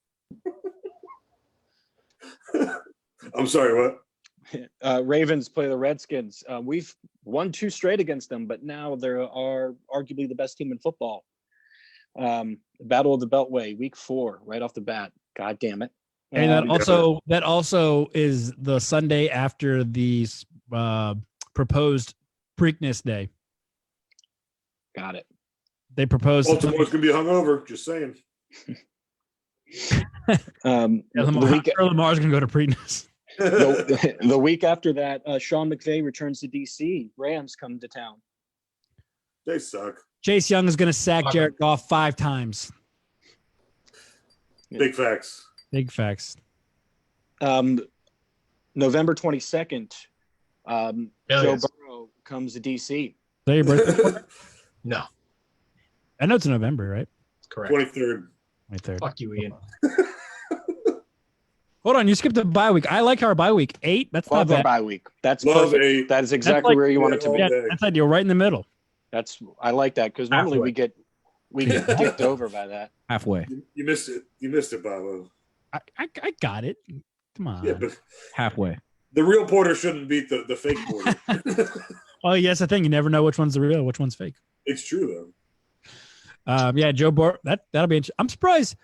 I'm sorry, what? Ravens play the Redskins. We've won 2 straight against them, but now they are arguably the best team in football. Battle of the Beltway, week 4, right off the bat. God damn it! And that also is the Sunday after the proposed Preakness Day. Got it. They proposed. Baltimore's gonna be hungover. Just saying. Lamar's gonna go to Preakness. The week after that, Sean McVay returns to DC. Rams come to town. They suck. Chase Young is going to sack Jared Goff 5 times. Big facts. Big facts. November 22nd, Joe Burrow comes to DC. Is that your birthday? No. I know it's in November, right? Correct. 23rd. 23rd. Fuck you, Ian. Hold on, you skipped a bye week. I like our bye week. 8. That's Love not bad. Bye week. That's Love perfect. 8. That is exactly where you want it to be. Yeah, that's ideal. Right in the middle. I like that because normally we get dicked over by that. Halfway. You missed it. You missed it, Bobo. I got it. Come on. Yeah, but halfway. The real Porter shouldn't beat the fake Porter. Oh, yes, I think you never know which one's the real, which one's fake. It's true though. Yeah, Joe Burrow. That'll be interesting. I'm surprised.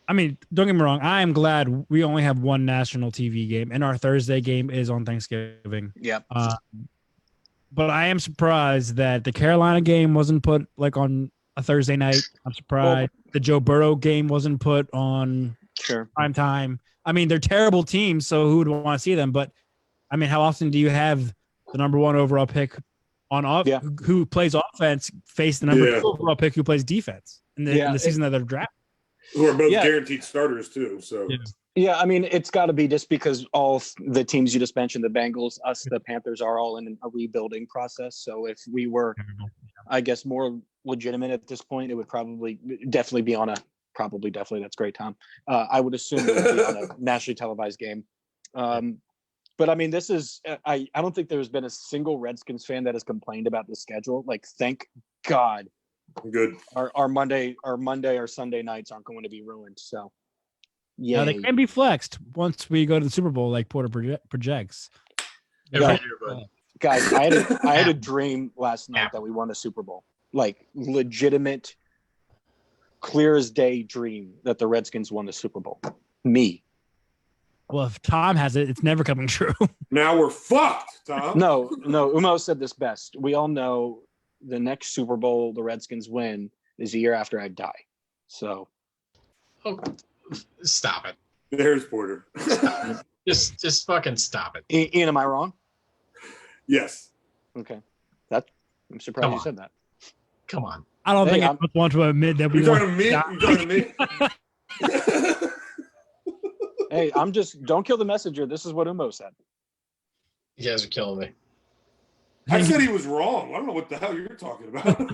I mean, don't get me wrong. I am glad we only have one national TV game, and our Thursday game is on Thanksgiving. Yep. But I am surprised that the Carolina game wasn't put like on a Thursday night. I'm surprised the Joe Burrow game wasn't put on prime time. I mean, they're terrible teams, so who would want to see them? But I mean, how often do you have the number 1 overall pick on who plays offense face the number 2 overall pick who plays defense in the season that they're drafted? Who are both guaranteed starters too. So yeah, I mean, it's got to be just because all the teams you just mentioned, the Bengals, us, the Panthers, are all in a rebuilding process. So if we were, I guess, more legitimate at this point, it would definitely be on a that's great, Tom. I would assume it would be on a nationally televised game. But I mean, this is I don't think there's been a single Redskins fan that has complained about the schedule. Like, thank God. Good. Our Monday or Sunday nights aren't going to be ruined. So, yeah, no, they can be flexed once we go to the Super Bowl, like Porter projects. Guys, I had a dream last night that we won a Super Bowl, like legitimate, clear as day dream that the Redskins won the Super Bowl. Me. Well, if Tom has it, it's never coming true. Now we're fucked, Tom. No. Umo said this best. We all know the next Super Bowl the Redskins win is the year after I die. So, stop it. There's Porter. Just fucking stop it. Ian, am I wrong? Yes. Okay. I'm surprised you said that. Come on. I don't think I want to admit that we. You talking to me? Hey, don't kill the messenger. This is what Umo said. You guys are killing me. I said he was wrong. I don't know what the hell you're talking about.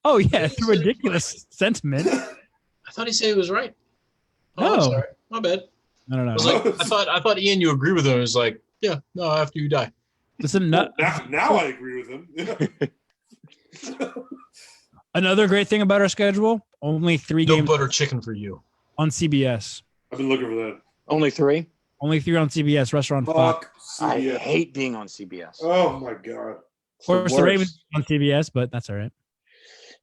Oh yeah, it's a ridiculous sentiment. I thought he said he was right. No, I'm sorry. My bad. No. I thought Ian, you agree with him. It was like, yeah, no, after you die. Listen, now I agree with him. Another great thing about our schedule: only 3 games. No butter chicken for you on CBS. I've been looking for that. Only 3. Only 3 on CBS. Restaurant Fox. I hate being on CBS. Oh my god. Of course, the Ravens on CBS, but that's all right.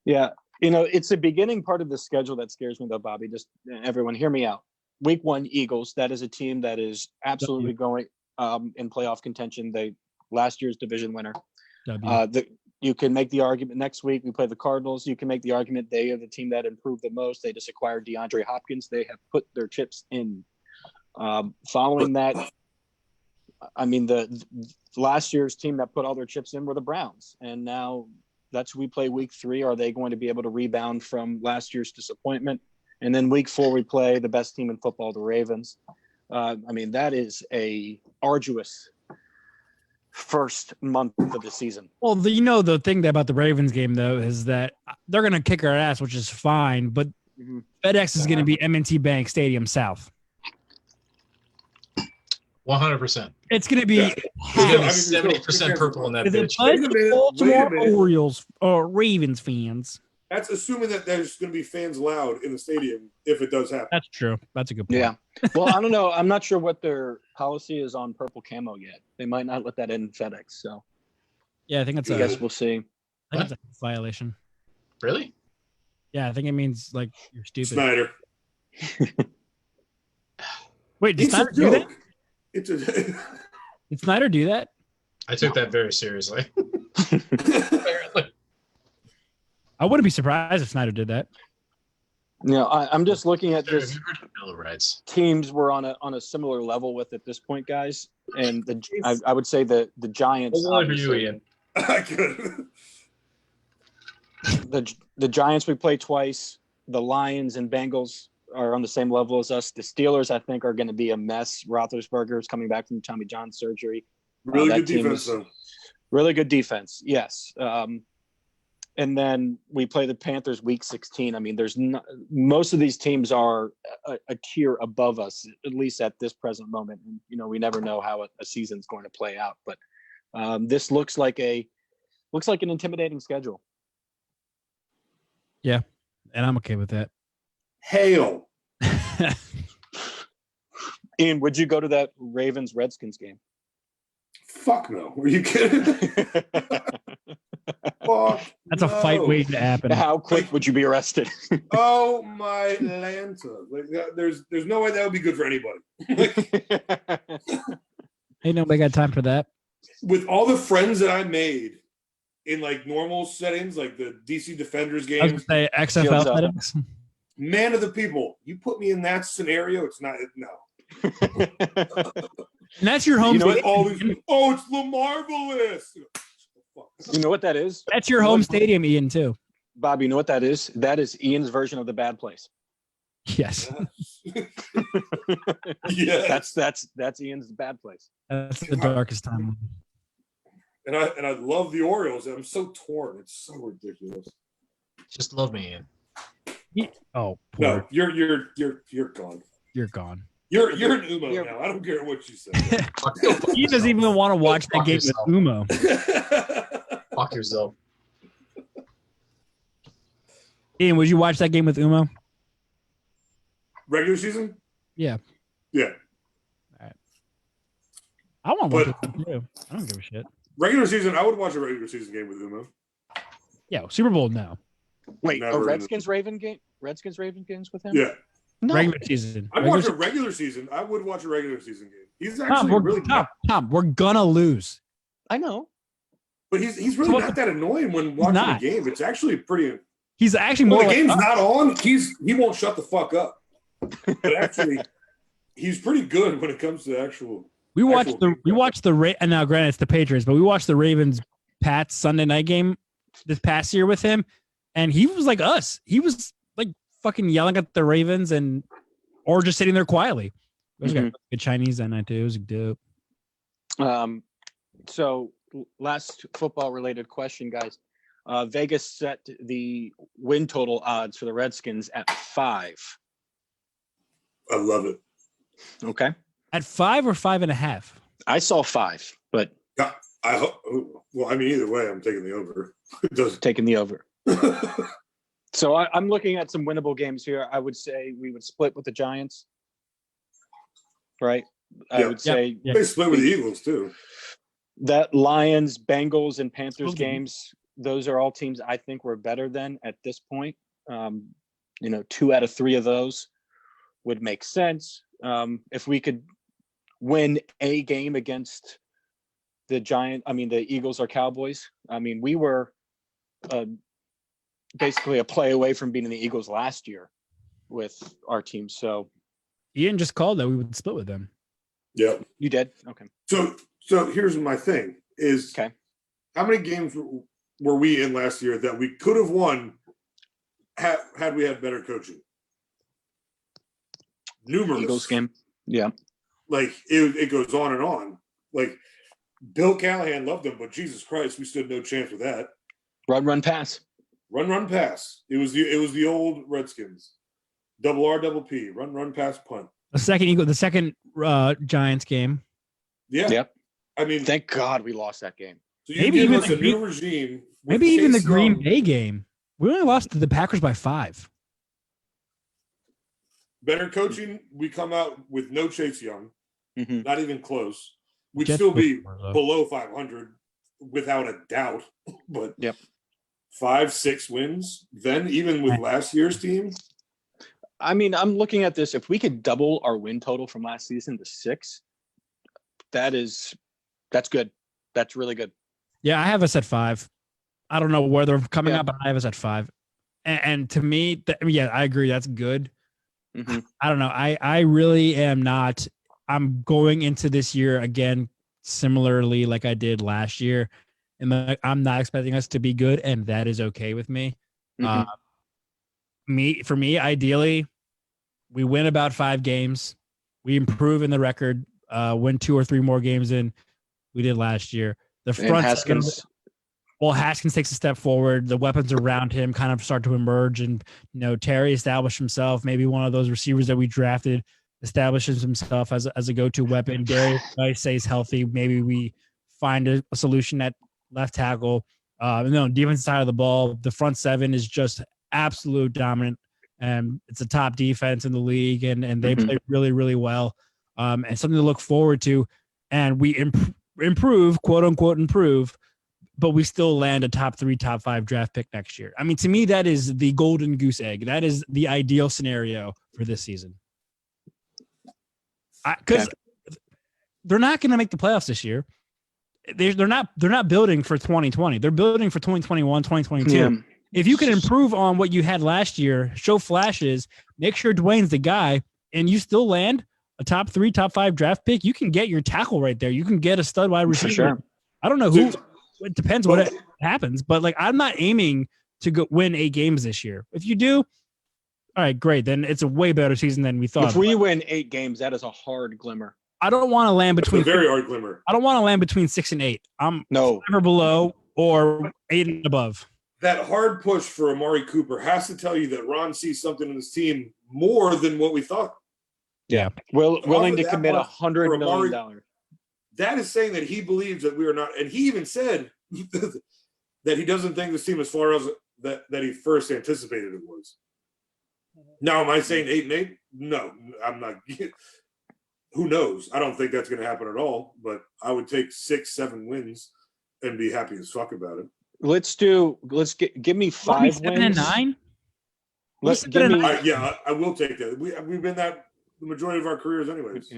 Yeah, it's the beginning part of the schedule that scares me, though, Bobby. Just everyone, hear me out. Week 1, Eagles. That is a team that is absolutely going in playoff contention. They last year's division winner. You can make the argument next week we play the Cardinals. You can make the argument they are the team that improved the most. They just acquired DeAndre Hopkins. They have put their chips in. Following that, I mean, the last year's team that put all their chips in were the Browns, and now we play week 3. Are they going to be able to rebound from last year's disappointment? And then week 4, we play the best team in football, the Ravens. I mean, that is a arduous first month of the season. Well, the thing about the Ravens game, though, is that they're going to kick our ass, which is fine, but FedEx is going to be M&T Bank Stadium South. 100%. It's going to be 70% purple in that bitch. Baltimore Orioles or Ravens fans. That's assuming that there's going to be fans loud in the stadium if it does happen. That's true. That's a good point. Yeah. Well, I don't know. I'm not sure what their policy is on purple camo yet. They might not let that in FedEx. So, yeah, I think it's I guess we'll see. I think it's a violation. Really? Yeah, I think it means like you're stupid. Snyder. Wait, did Snyder do that? Did Snyder do that? I took that very seriously. Apparently. I wouldn't be surprised if Snyder did that. I'm just looking at this. Bill of Rights. Teams were on a similar level with at this point, guys, and I would say the Giants. For you, Ian. I could. The Giants we played twice. The Lions and Bengals are on the same level as us. The Steelers, I think, are going to be a mess. Roethlisberger is coming back from Tommy John surgery. Really good defense, though. Really good defense, yes. And then we play the Panthers week 16. I mean, most of these teams are a tier above us, at least at this present moment. And, we never know how a season's going to play out. But this looks like an intimidating schedule. Yeah, and I'm okay with that. Hail. Ian, would you go to that Ravens-Redskins game? Fuck no. Were you kidding? That's a fight waiting to happen. How quick would you be arrested? Oh my Lanta! There's no way that would be good for anybody. Ain't nobody got time for that. With all the friends that I made in like normal settings, like the DC Defenders games, I was gonna say XFL settings. Man of the people, you put me in that scenario, it's not no. And that's your home. It's LaMarvelous. You know what that is? That's your home stadium, Ian, too. Bob, you know what that is? That is Ian's version of The Bad Place. Yes. Yeah. That's Ian's Bad Place. That's the darkest time. And I love the Orioles. I'm so torn. It's so ridiculous. Just love me, Ian. No, you're gone. You're gone. You're an Umo now. I don't care what you say. He doesn't even want to watch that game with Umo. Fuck yourself. Ian, would you watch that game with Umo? Regular season? Yeah. Yeah. All right. I want to watch it too. I don't give a shit. Regular season, I would watch a regular season game with Umo. Yeah, Super Bowl, no. Wait, a Redskins-Raven game? Redskins-Raven games with him? Yeah. No. Regular season. I'd watch a regular season. I would watch a regular season game. He's actually really Tom, we're gonna lose. I know. But he's really not that annoying when watching a game. It's actually pretty. He's actually more. When the game's not on, he won't shut the fuck up. But actually, he's pretty good when it comes to actual. We watched and now granted it's the Patriots, but we watched the Ravens Pats Sunday night game this past year with him, and he was like us. He was like fucking yelling at the Ravens or just sitting there quietly. It was good Chinese that night too. It was dope. So last football related question, guys. Vegas set the win total odds for the Redskins at 5. I love it. Okay. At 5 or 5.5? I saw 5, but I hope. Well, I mean, either way, I'm taking the over. Taking the over. So I'm looking at some winnable games here. I would say we would split with the Giants, right? I would say they split with the Eagles too. That Lions, Bengals, and Panthers games. Those are all teams I think we're better than at this point. 2 out of 3 of those would make sense. If we could win a game against the Eagles or Cowboys. I mean, we were basically a play away from beating the Eagles last year with our team. So Ian just called that we would split with them. Yeah. You did? Okay. So here's my thing is how many games were we in last year that we could have won had we had better coaching? Numerous. Eagles game. Yeah. Like it goes on and on. Like Bill Callahan loved them, but Jesus Christ, we stood no chance with that. Run, pass. Run, pass. It was the old Redskins. Double R, double P. Run, pass, punt. The second Giants game. Yeah. Yep. I mean, thank God we lost that game. So you give us a new regime. Maybe even the Green Bay game. We only lost to the Packers by 5. Better coaching. We come out with no Chase Young. Not even close. We'd still be below 500 without a doubt. But 5-6 wins. Then even with last year's team. I mean, I'm looking at this. If we could double our win total from last season to 6, that's good. That's really good. Yeah, I have us at 5. I don't know where they're coming up, but I have us at 5. And to me, I agree. That's good. I don't know. I really am not. I'm going into this year again similarly like I did last year, and I'm not expecting us to be good, and that is okay with me. For me, ideally, we win about 5 games. We improve in the record. Win 2 or 3 more games than we did last year. The front Haskins. Haskins takes a step forward. The weapons around him kind of start to emerge, and Terry established himself. Maybe one of those receivers that we drafted establishes himself as a go-to weapon. Darius Rice stays healthy. Maybe we find a solution at left tackle. Defensive side of the ball, the front 7 is just absolute dominant, and it's a top defense in the league, and they play really, really well, and something to look forward to. And we improve, quote unquote, improve. But we still land a top 3, top 5 draft pick next year. I mean, to me, that is the golden goose egg. That is the ideal scenario for this season. Because they're not going to make the playoffs this year. They're not building for 2020. They're building for 2021, 2022. Yeah. If you can improve on what you had last year, show flashes, make sure Dwayne's the guy, and you still land a top 3, top 5 draft pick, you can get your tackle right there. You can get a stud wide receiver. For sure. I don't know who. It depends what happens, but I'm not aiming to go win 8 games this year. If you do, all right, great. Then it's a way better season than we thought. If we win 8 games, that is a hard glimmer. I don't want to land between very hard glimmer. I don't want to land between 6 and 8. I'm never below or 8 and above. That hard push for Amari Cooper has to tell you that Ron sees something in this team more than what we thought. Yeah, willing to commit $100 million. That is saying that he believes that we are not, and he even said that he doesn't think this team as far as that he first anticipated it was. Now, am I saying 8 and 8? No, I'm not. Who knows? I don't think that's going to happen at all. But I would take 6-7 wins and be happy as fuck about it. Give me 5 wins. 7 and 9. I will take that. We've been that the majority of our careers anyways.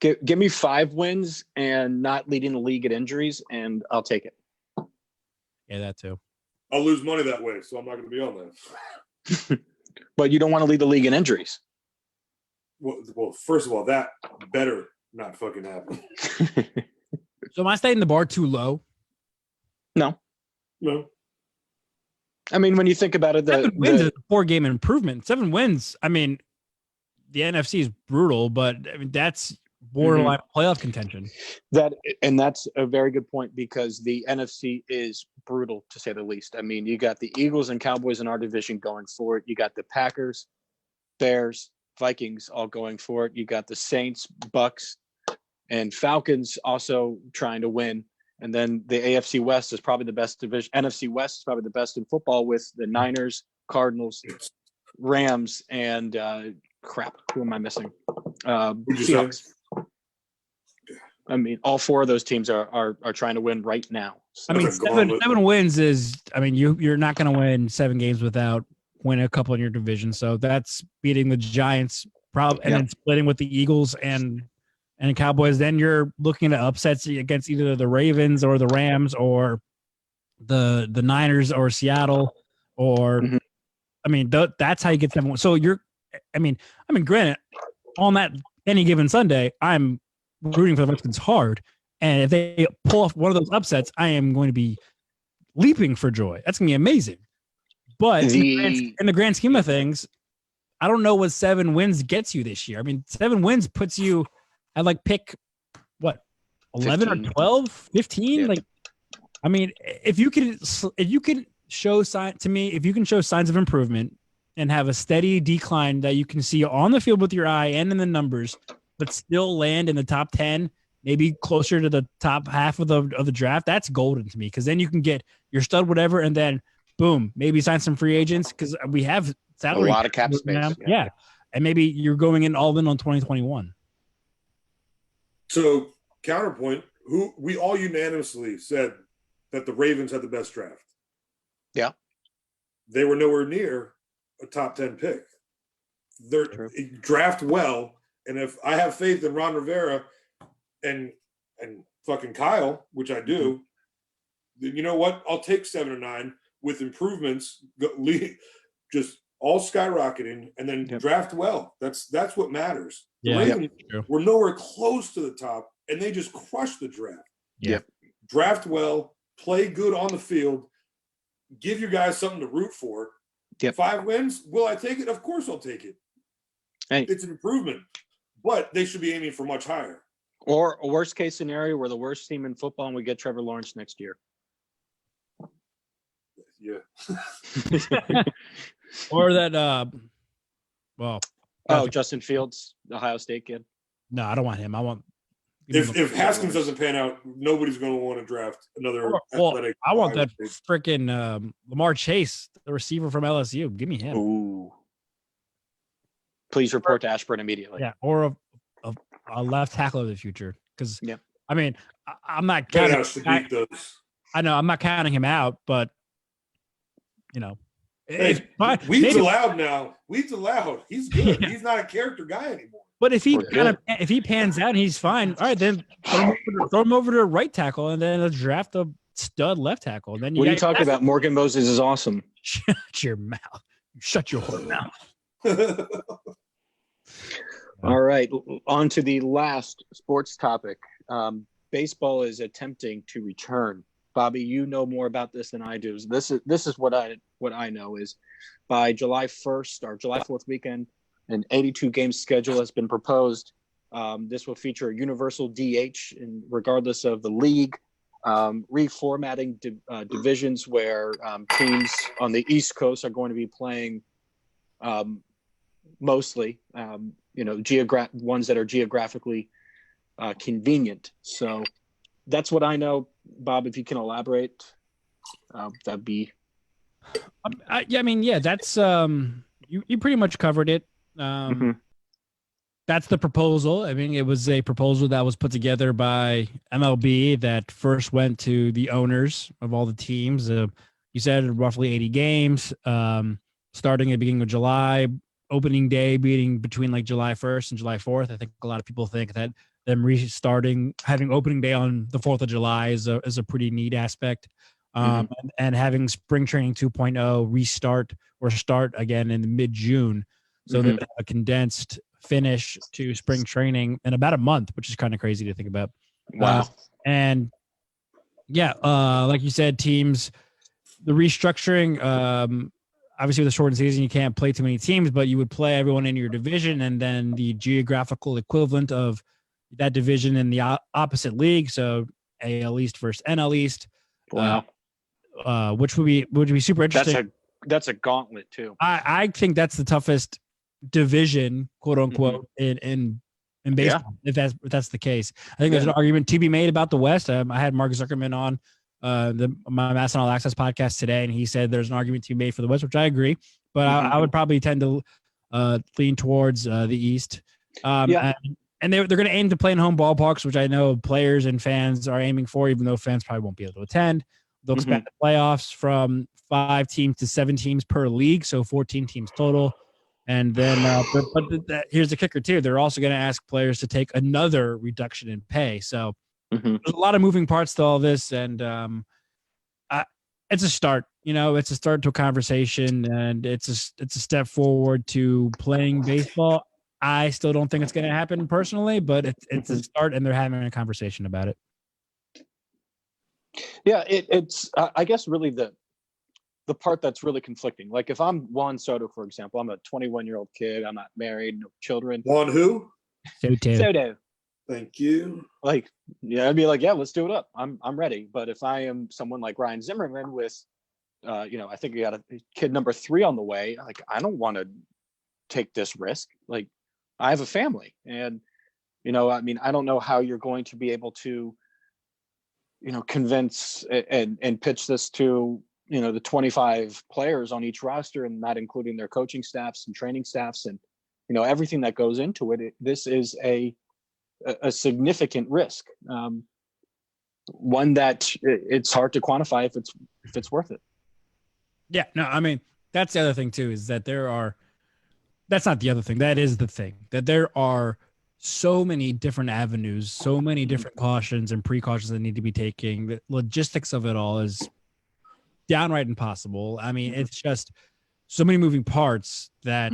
Give me 5 wins and not leading the league at injuries, and I'll take it. Yeah, that too. I'll lose money that way, so I'm not going to be on that. But you don't want to lead the league in injuries. Well, first of all, that better not fucking happen. So am I setting the bar too low? No. I mean, when you think about it, 7 wins is a 4-game improvement. 7 wins, I mean, the NFC is brutal, but I mean that's borderline playoff contention. That's a very good point because the NFC is brutal to say the least. I mean, you got the Eagles and Cowboys in our division going for it. You got the Packers, Bears, Vikings all going for it. You got the Saints, Bucks, and Falcons also trying to win. And then the AFC West is probably the best division. NFC West is probably the best in football with the Niners, Cardinals, Rams, and who am I missing? Seahawks. I mean, all 4 of those teams are trying to win right now. So. I mean, 7 wins is. I mean, you're not going to win 7 games without winning a couple in your division. So that's beating the Giants, and then splitting with the Eagles and Cowboys. Then you're looking at upsets against either the Ravens or the Rams or the Niners or Seattle or. I mean, that's how you get 7 wins. So I mean, granted, on that any given Sunday, I'm rooting for the Redskins hard, and if they pull off one of those upsets, I am going to be leaping for joy. That's gonna be amazing. But in the grand scheme of things, I don't know what 7 wins gets you this year. I mean, 7 wins puts you at pick 11 15. Or 12, 15. Yeah. I mean, if you can show signs of improvement and have a steady decline that you can see on the field with your eye and in the numbers, but still land in the top 10 maybe closer to the top half of the draft, that's golden to me, because then you can get your stud whatever, and then boom, maybe sign some free agents because we have salary, a lot of cap space. Yeah. And maybe you're going in all in on 2021. So counterpoint, who we all unanimously said that the Ravens had the best draft. Yeah. They were nowhere near a top 10 pick. They're draft well. And if I have faith in Ron Rivera and fucking Kyle, which I do, then you know what? I'll take 7 or 9 with improvements, just all skyrocketing, and then draft well. That's what matters. The Ravens were nowhere close to the top, and they just crushed the draft. Yep. Draft well, play good on the field, give you guys something to root for. Yep. 5 wins, will I take it? Of course I'll take it. Hey. It's an improvement, but they should be aiming for much higher. Or a worst case scenario, we're the worst team in football and we get Trevor Lawrence next year. Yeah. Or that Justin Fields, the Ohio State kid. No, I don't want him. I want if Haskins doesn't pan out, nobody's going to want to draft another athletic. I want that freaking Lamar Chase, the receiver from LSU. Give me him. Ooh. Please report to Ashburn immediately. Yeah, or a left tackle of the future. Because I mean, I'm not counting. I know I'm not counting him out, but you know, hey, weeds allowed now. Weeds allowed. He's good. He's not a character guy anymore. But if he pans out and he's fine, all right, then throw him over to right tackle, and then let's draft a stud left tackle. And then what are you talking about? Morgan Moses is awesome. Shut your mouth. Shut your whole mouth. All right, on to the last sports topic. Baseball is attempting to return. Bobby, you know more about this than I do. This is what I know is by July 1st or July 4th weekend, an 82-game schedule has been proposed. This will feature a universal DH, regardless of the league, reformatting divisions where teams on the East Coast are going to be playing mostly, ones that are geographically convenient. So that's what I know. Bob, if you can elaborate, that'd be. That's you pretty much covered it. That's the proposal. I mean, it was a proposal that was put together by MLB that first went to the owners of all the teams. You said roughly 80 games, starting at the beginning of July, opening day being between like July 1st and July 4th. I think a lot of people think that them restarting, having opening day on the 4th of July is a pretty neat aspect. And having spring training 2.0 start again in mid-June. So there's a condensed finish to spring training in about a month, which is kind of crazy to think about. Wow. Like you said, teams, the restructuring, obviously with a shortened season, you can't play too many teams, but you would play everyone in your division and then the geographical equivalent of that division in the opposite league. So AL East versus NL East. Wow. Which would be super interesting. That's a gauntlet too. I think that's the toughest division, quote unquote, in baseball. If that's the case, I think there's an argument to be made about the West. I had Mark Zuckerman on my Mass and All Access podcast today, and he said there's an argument to be made for the West, which I agree. But I would probably tend to lean towards the East. And they're going to aim to play in home ballparks, which I know players and fans are aiming for, even though fans probably won't be able to attend. They'll expand the playoffs from 5 teams to 7 teams per league, so 14 teams total. And then, here's the kicker too: they're also going to ask players to take another reduction in pay. So there's a lot of moving parts to all this, and it's a start. It's a start to a conversation, and it's a step forward to playing baseball. I still don't think it's going to happen personally, but it's a start, and they're having a conversation about it. Yeah, it's I guess really the part that's really conflicting. Like if I'm Juan Soto, for example, I'm a 21-year-old kid. I'm not married, no children. Juan who? Soto. Thank you. I'd be like, yeah, let's do it up. I'm ready. But if I am someone like Ryan Zimmerman with, I think you got a kid number 3 on the way. Like I don't want to take this risk. Like I have a family, and I mean, I don't know how you're going to be able to, convince and pitch this to, the 25 players on each roster, and not including their coaching staffs and training staffs and, everything that goes into it. This is a significant risk. One that it's hard to quantify if it's worth it. Yeah, no, I mean, that's the other thing too, is that that's not the other thing. That is the thing, that there are so many different avenues, so many different cautions and precautions that need to be taken. The logistics of it all is downright impossible. I mean, it's just so many moving parts that,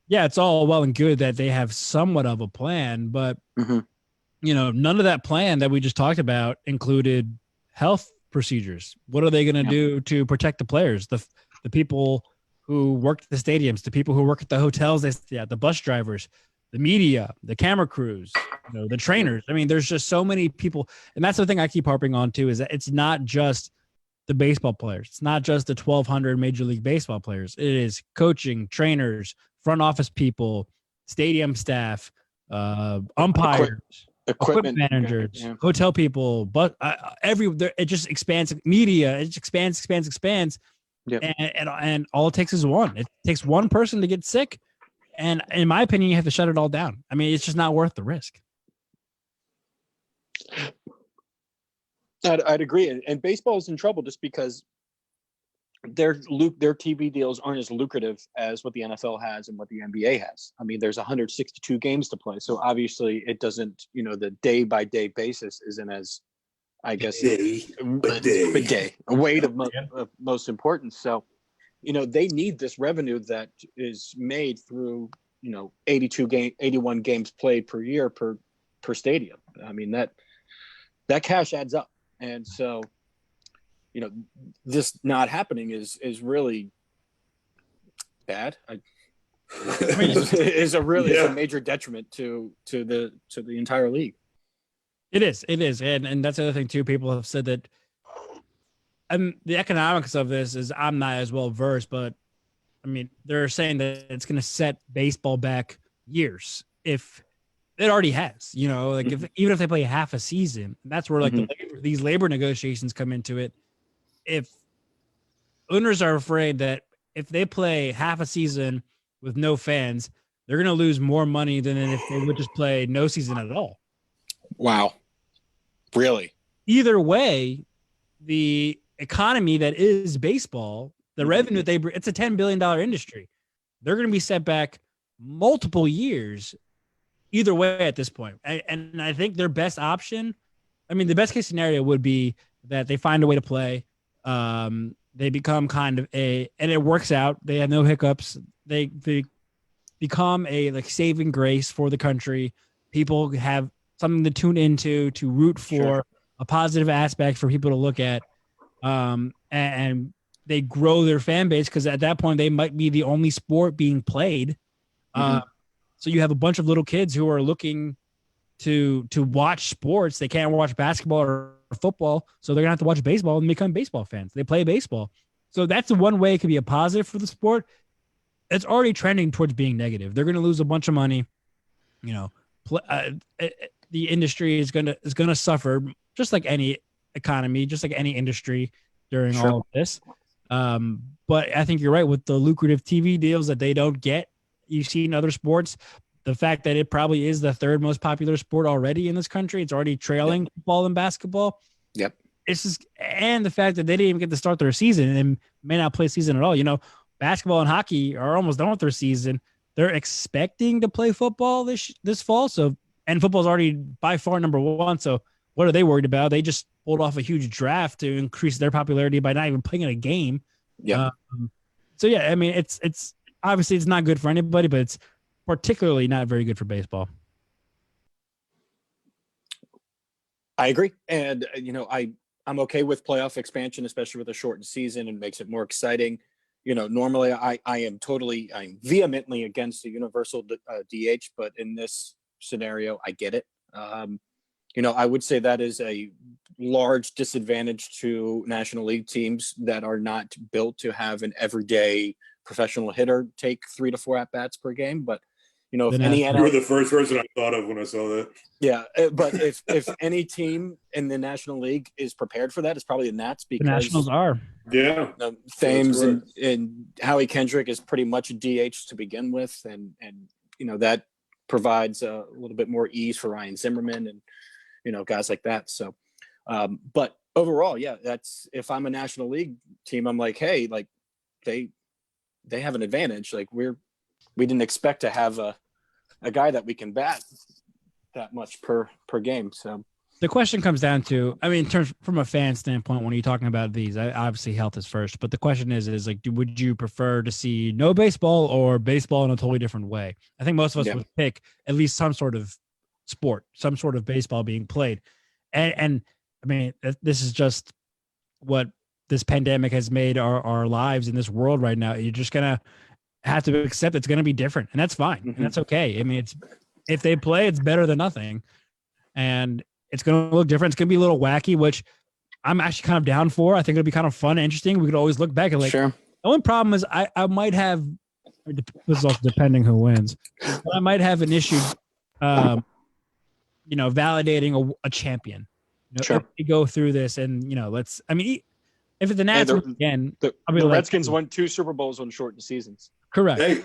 yeah, it's all well and good that they have somewhat of a plan, but none of that plan that we just talked about included health procedures. What are they going to do to protect the players, the people who work at the stadiums, the people who work at the hotels, the bus drivers, the media, the camera crews, the trainers. I mean, there's just so many people. And that's the thing I keep harping on too, is that it's not just the baseball players. It's not just the 1,200 Major League Baseball players. It is coaching, trainers, front office people, stadium staff, umpires, equipment managers, hotel people, but it just expands. Media, it just expands. Yep. And all it takes is one. It takes one person to get sick, and in my opinion, you have to shut it all down. I mean, it's just not worth the risk. I'd agree, and baseball is in trouble just because their TV deals aren't as lucrative as what the NFL has and what the NBA has. I mean, there's 162 games to play, so obviously it doesn't. The day by day basis isn't as, I guess, weight of most importance. So, they need this revenue that is made through 81 games played per year per stadium. I mean, that cash adds up. And so, this not happening is really bad. It's a major detriment to the entire league. It is. And that's the other thing too. People have said that, and the economics of this is, I'm not as well versed, but I mean, they're saying that it's going to set baseball back years. If it already has, even if they play half a season, that's where these labor negotiations come into it. If owners are afraid that if they play half a season with no fans, they're going to lose more money than if they would just play no season at all. Wow. Really? Either way, the economy that is baseball, the revenue that it's a $10 billion industry. They're going to be set back multiple years either way at this point. And I think their best option, I mean, the best case scenario would be that they find a way to play. They become kind of and it works out. They have no hiccups. They become a saving grace for the country. People have something to tune into, to root for, a positive aspect for people to look at. And they grow their fan base, because at that point they might be the only sport being played. So you have a bunch of little kids who are looking to watch sports. They can't watch basketball or football, so they're gonna have to watch baseball and become baseball fans. They play baseball. So that's the one way it could be a positive for the sport. It's already trending towards being negative. They're gonna lose a bunch of money. The industry is gonna suffer, just like any economy, just like any industry during all of this. But I think you're right with the lucrative TV deals that they don't get. You see in other sports, the fact that it probably is the third most popular sport already in this country. It's already trailing football and basketball. Yep. It's just, and the fact that they didn't even get to start their season and may not play season at all. Basketball and hockey are almost done with their season. They're expecting to play football this fall. So, and football's already by far number one. So what are they worried about? They just pulled off a huge draft to increase their popularity by not even playing a game. Yeah. So yeah, I mean, it's obviously it's not good for anybody, but it's particularly not very good for baseball. I agree. And, I'm okay with playoff expansion, especially with a shortened season, and makes it more exciting. Normally I'm vehemently against the universal DH, but in this scenario, I get it. I would say that is a large disadvantage to National League teams that are not built to have an everyday professional hitter take 3 to 4 at-bats per game. But, You know, if any you were the first person I thought of when I saw that. Yeah, but if any team in the National League is prepared for that, it's probably the Nats, because the Nationals are. Yeah, Thames and Howie Kendrick is pretty much a DH to begin with, and you know that provides a little bit more ease for Ryan Zimmerman and, you know, guys like that. So, but overall, yeah, that's, if I'm a National League team, I'm like, hey, like they have an advantage. Like we didn't expect to have a guy that we can bat that much per game. So the question comes down to, I mean, in terms from a fan standpoint, when you're talking about these, obviously health is first, but the question is like, would you prefer to see no baseball or baseball in a totally different way? I think most of us would pick at least some sort of sport, some sort of baseball being played. And I mean, this is just what this pandemic has made our lives in this world right now. You're just going to have to accept it's going to be different, and that's fine. And that's okay. I mean, if they play, it's better than nothing. And it's going to look different. It's going to be a little wacky, which I'm actually kind of down for. I think it'll be kind of fun and interesting. We could always look back and like, the only problem is I might have, this is also depending who wins, but I might have an issue, you know, validating a champion. You know, if we go through this and, you know, if it's the Nats again, the Redskins won 2 Super Bowls on shortened seasons. Correct. Hey,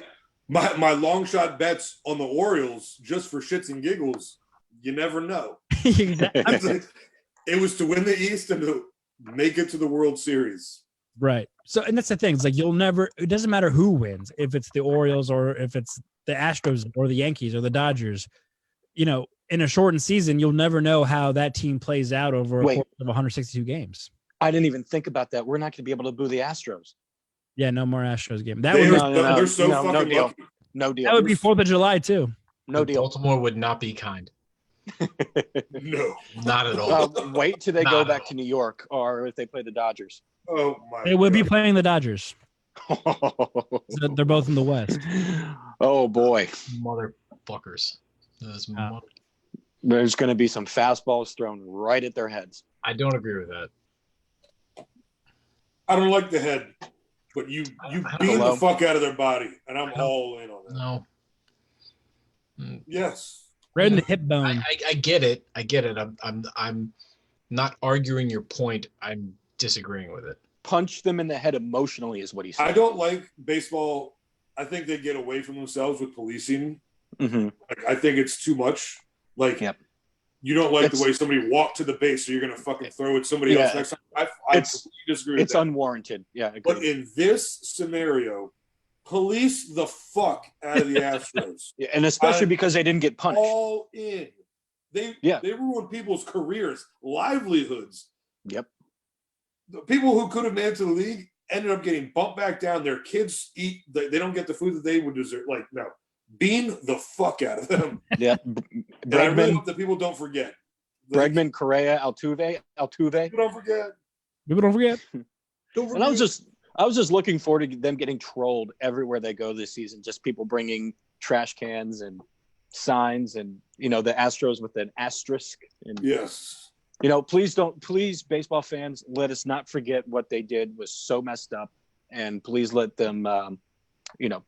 my long shot bets on the Orioles, just for shits and giggles, you never know. It was to win the East and to make it to the World Series. Right. So, and that's the thing. It's like it doesn't matter who wins, if it's the Orioles or if it's the Astros or the Yankees or the Dodgers, you know, in a shortened season, you'll never know how that team plays out over a course of 162 games. I didn't even think about that. We're not going to be able to boo the Astros. Yeah, no more Astros game. They're so fucking no deal. lucky. No deal. That would be 4th of July too. No deal. Baltimore would not be kind. No, not at all. Wait till they go back to New York, or if they play the Dodgers. Oh my! They would be playing the Dodgers. So they're both in the West. Oh boy, motherfuckers! There's going to be some fastballs thrown right at their heads. I don't agree with that. I don't like the head, but you beat the fuck out of their body, and I'm all in on that. No. Yes. Right in the hip bone. I get it. I'm not arguing your point. I'm disagreeing with it. Punch them in the head emotionally is what he said. I don't like baseball. I think they get away from themselves with policing. Like, I think it's too much. Like, you don't like the way somebody walked to the base, so you're going to fucking throw at somebody else next time. I completely disagree with that. It's unwarranted. Yeah. But in this scenario, police the fuck out of the Astros. And especially because they didn't get punished. All in. They ruined people's careers, livelihoods. Yep. The people who could have made it to the league ended up getting bumped back down. Their kids they don't get the food that they would deserve. Like, no. Bean the fuck out of them. Yeah. And I really hope that people don't forget. Bregman, Correa, Altuve. People don't forget. And I was just looking forward to them getting trolled everywhere they go this season. Just people bringing trash cans and signs, and, you know, the Astros with an asterisk. And, yes. You know, please, baseball fans, let us not forget what they did was so messed up, and please let them, you know,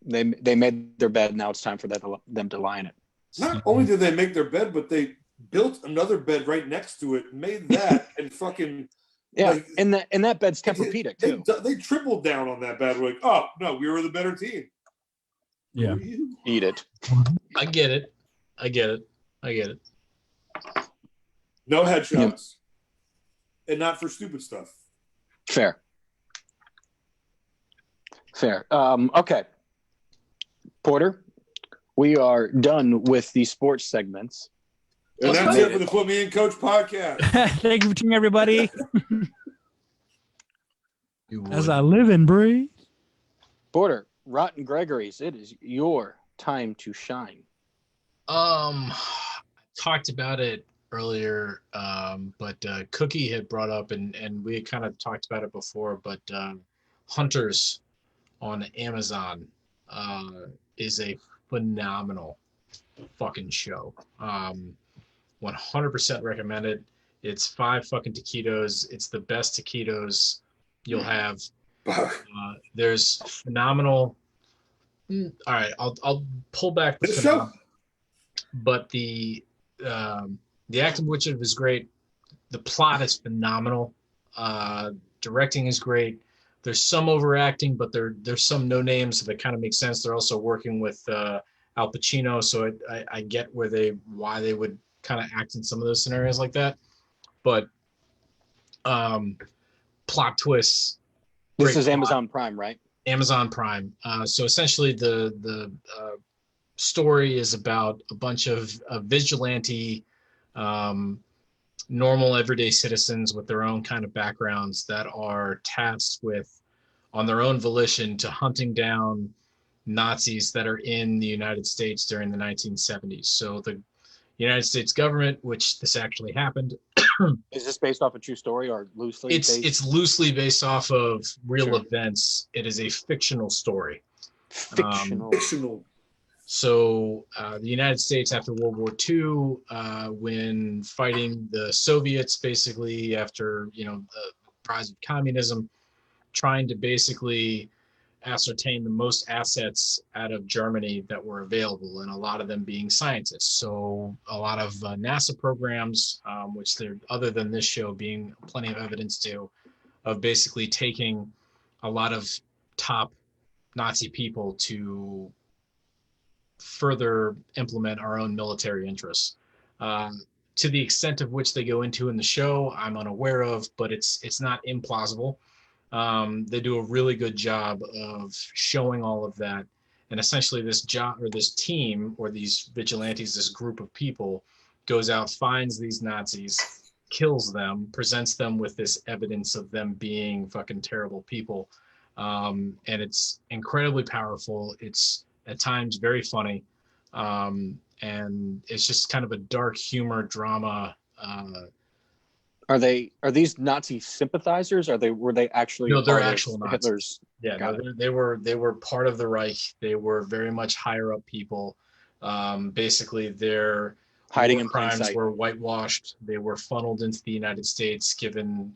they made their bed. Now it's time for them to lie in it. Not only did they make their bed, but they built another bed right next to it, made that, and fucking like, and that bed's Tempur-Pedic too. They tripled down on that bed. We're like, oh no, we were the better team. Yeah, eat it. I get it. No headshots, and not for stupid stuff. Fair. Okay. Porter, we are done with the sports segments. And that's it for the Put Me in Coach podcast. Thank you for tuning, everybody. As I live and breathe. Porter, Rotten Gregory's, it is your time to shine. Talked about it earlier, but Cookie had brought up, and we had kind of talked about it before, but Hunters on Amazon is a phenomenal fucking show. 100% recommended. It's 5 fucking taquitos. It's the best taquitos you'll have. There's phenomenal All right, I'll pull back the film, but the acting which is great. The plot is phenomenal. Directing is great. There's some overacting, but there's some no names that kind of make sense. They're also working with Al Pacino, so I get why they would kind of act in some of those scenarios like that. But plot twists. This is Amazon Prime, right? Amazon Prime. So essentially, the story is about a bunch of vigilante, normal everyday citizens with their own kind of backgrounds that are tasked with, on their own volition, to hunting down Nazis that are in the United States during the 1970s. So the United States government, which this actually happened. Is this based off a true story or loosely based? It's loosely based off of real events. It is a fictional story. Fictional. So the United States after World War II, when fighting the Soviets, basically after the rise of communism, trying to basically ascertain the most assets out of Germany that were available, and a lot of them being scientists. So a lot of NASA programs, which there, other than this show being plenty of evidence to, of basically taking a lot of top Nazi people to further implement our own military interests. To the extent of which they go into in the show, I'm unaware of, but it's not implausible. They do a really good job of showing all of that, and essentially this team, or these vigilantes, this group of people, goes out, finds these Nazis, kills them, presents them with this evidence of them being fucking terrible people, and it's incredibly powerful. It's at times very funny, and it's just kind of a dark humor drama. Are these Nazi sympathizers? Were they actually? No, they're actual Nazis. Hitler's. Yeah, no, they were part of the Reich. They were very much higher up people. Basically, their hiding in crimes plain sight were whitewashed. They were funneled into the United States, given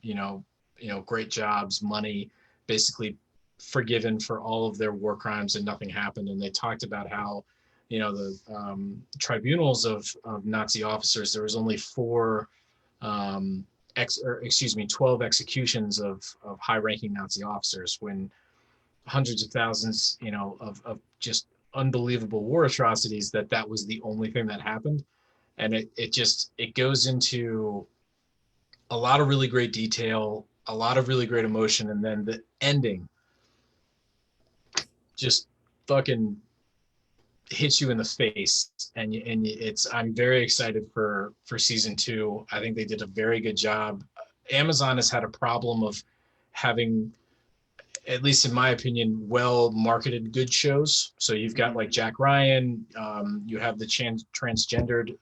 great jobs, money, basically forgiven for all of their war crimes, and nothing happened. And they talked about how the tribunals of Nazi officers, there was only 12 executions of high-ranking Nazi officers, when hundreds of thousands, of just unbelievable war atrocities, that was the only thing that happened. And it goes into a lot of really great detail, a lot of really great emotion, and then the ending just fucking hits you in the face, and I'm very excited for season 2. I think they did a very good job. Amazon has had a problem of having, at least in my opinion, well marketed good shows. So you've got like Jack Ryan, you have the transgendered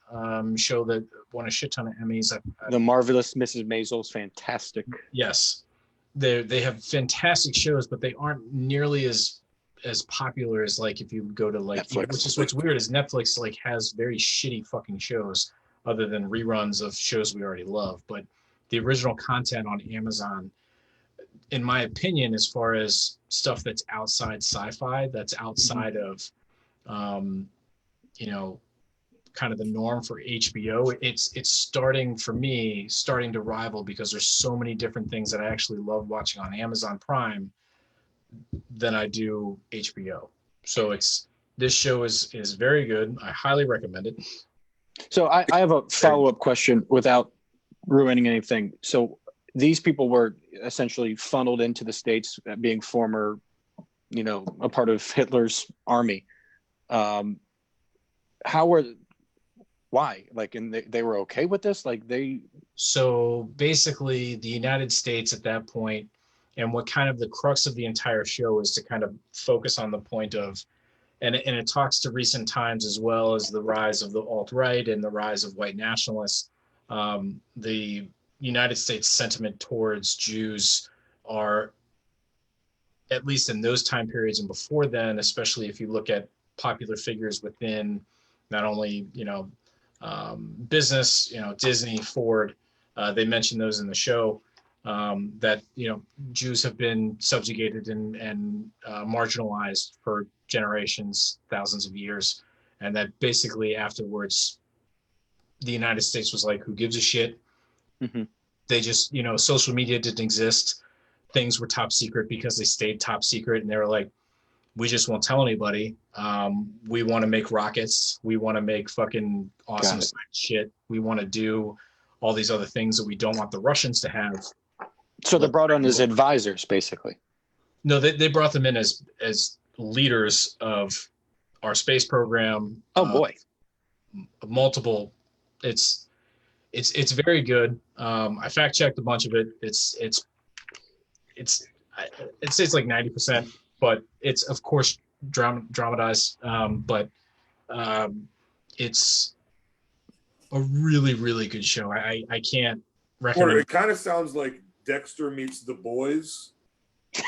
show that won a shit ton of Emmys. The Marvelous Mrs. Maisel's fantastic. Yes, they have fantastic shows, but they aren't nearly as popular as, like, if you go to like Netflix. Which is what's weird, is Netflix like has very shitty fucking shows other than reruns of shows we already love. But the original content on Amazon, in my opinion, as far as stuff that's outside sci-fi, that's outside of kind of the norm for HBO, it's starting to rival, because there's so many different things that I actually love watching on Amazon Prime than I do HBO. So this show is very good. I highly recommend it. So I have a follow-up question without ruining anything. So these people were essentially funneled into the States, being former, a part of Hitler's army. Why? Like, and they were okay with this? So basically the United States at that point, and what kind of the crux of the entire show is to kind of focus on the point of, and it talks to recent times as well as the rise of the alt-right and the rise of white nationalists. The United States sentiment towards Jews are, at least in those time periods and before then, especially if you look at popular figures within not only, business, Disney, Ford, they mention those in the show. That Jews have been subjugated and marginalized for generations, thousands of years, and that basically afterwards, the United States was like, who gives a shit? Mm-hmm. They just, social media didn't exist. Things were top secret because they stayed top secret, and they were like, we just won't tell anybody. We want to make rockets. We want to make fucking awesome shit. We want to do all these other things that we don't want the Russians to have. So they're brought on as advisors, basically. No, they brought them in as leaders of our space program. Oh boy, multiple. It's very good. I fact checked a bunch of it. I'd say it's like 90%, but it's of course dramatized. But it's a really, really good show. I can't recommend. Or it kind of sounds like Dexter meets The Boys.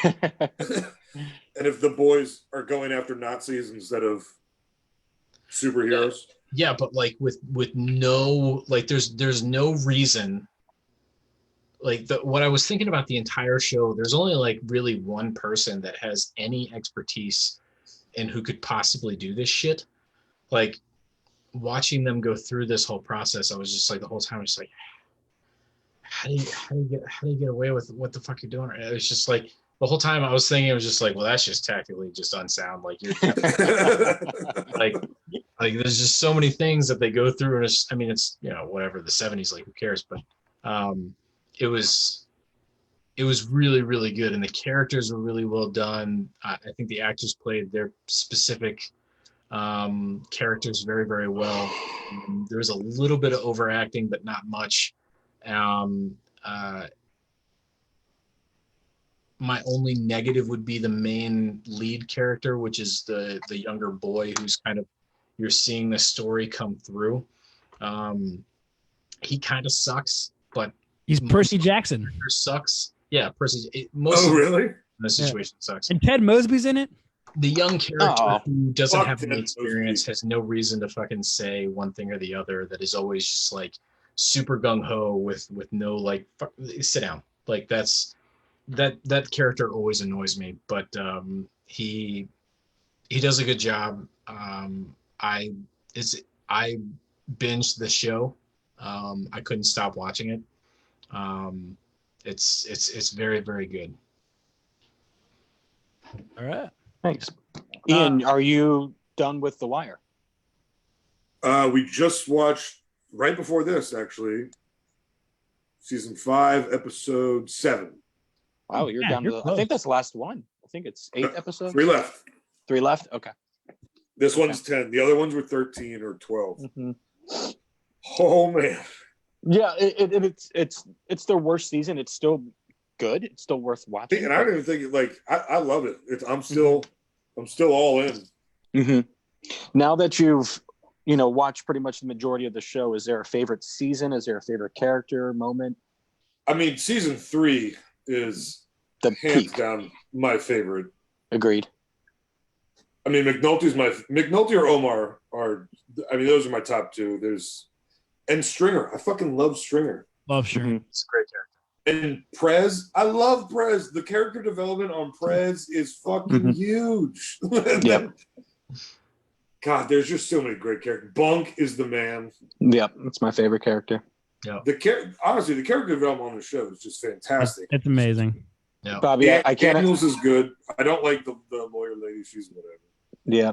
And if The Boys are going after Nazis instead of superheroes. Yeah, but like with no, like there's no reason. Like what I was thinking about the entire show, there's only like really one person that has any expertise in who could possibly do this shit. Like watching them go through this whole process, I was just like the whole time, I was just like, how do you get away with what the fuck you're doing? It was just like the whole time I was thinking, it was just like, well, that's just tactically just unsound. Like you're like there's just so many things that they go through, and it's whatever, the 70s, like who cares? But it was really, really good, and the characters were really well done. I think the actors played their specific characters very, very well. There was a little bit of overacting, but not much. My only negative would be the main lead character, which is the younger boy who's kind of, you're seeing the story come through. He kind of sucks, but he's Percy Jackson. Sucks. Yeah, Percy. Really? In this situation sucks. And Ted Mosby's in it. The young character who doesn't have any experience has no reason to fucking say one thing or the other. That is always just like super gung ho with no like sit down. Like that character always annoys me. But he does a good job. I binged the show. I couldn't stop watching it. It's very, very good. All right. Thanks. Ian, are you done with The Wire? We just watched right before this, actually, season 5, episode 7. Wow, you're down to I think that's the last one. I think it's 8 episodes. 3 left. 3 left? Okay. This one's 10. The other ones were 13 or 12. Mm-hmm. Oh man. Yeah, it's their worst season. It's still good. It's still worth watching. And I don't even think I love it. I'm still all in. Mm-hmm. Now that you've watched pretty much the majority of the show, is there a favorite season? Is there a favorite character moment? I mean, season 3 is the hands peak. Down my favorite. Agreed. I mean, McNulty or Omar are. I mean, those are my top 2. And Stringer. I fucking love Stringer. Love Stringer. It's a great character. And Prez, I love Prez. The character development on Prez is fucking huge. Yep. God, there's just so many great characters. Bunk is the man. Yep, that's my favorite character. Yeah. Honestly, the character development on the show is just fantastic. It's amazing. Yeah. Bobby, I can't. Daniels is good. I don't like the lawyer lady. She's whatever. Yeah.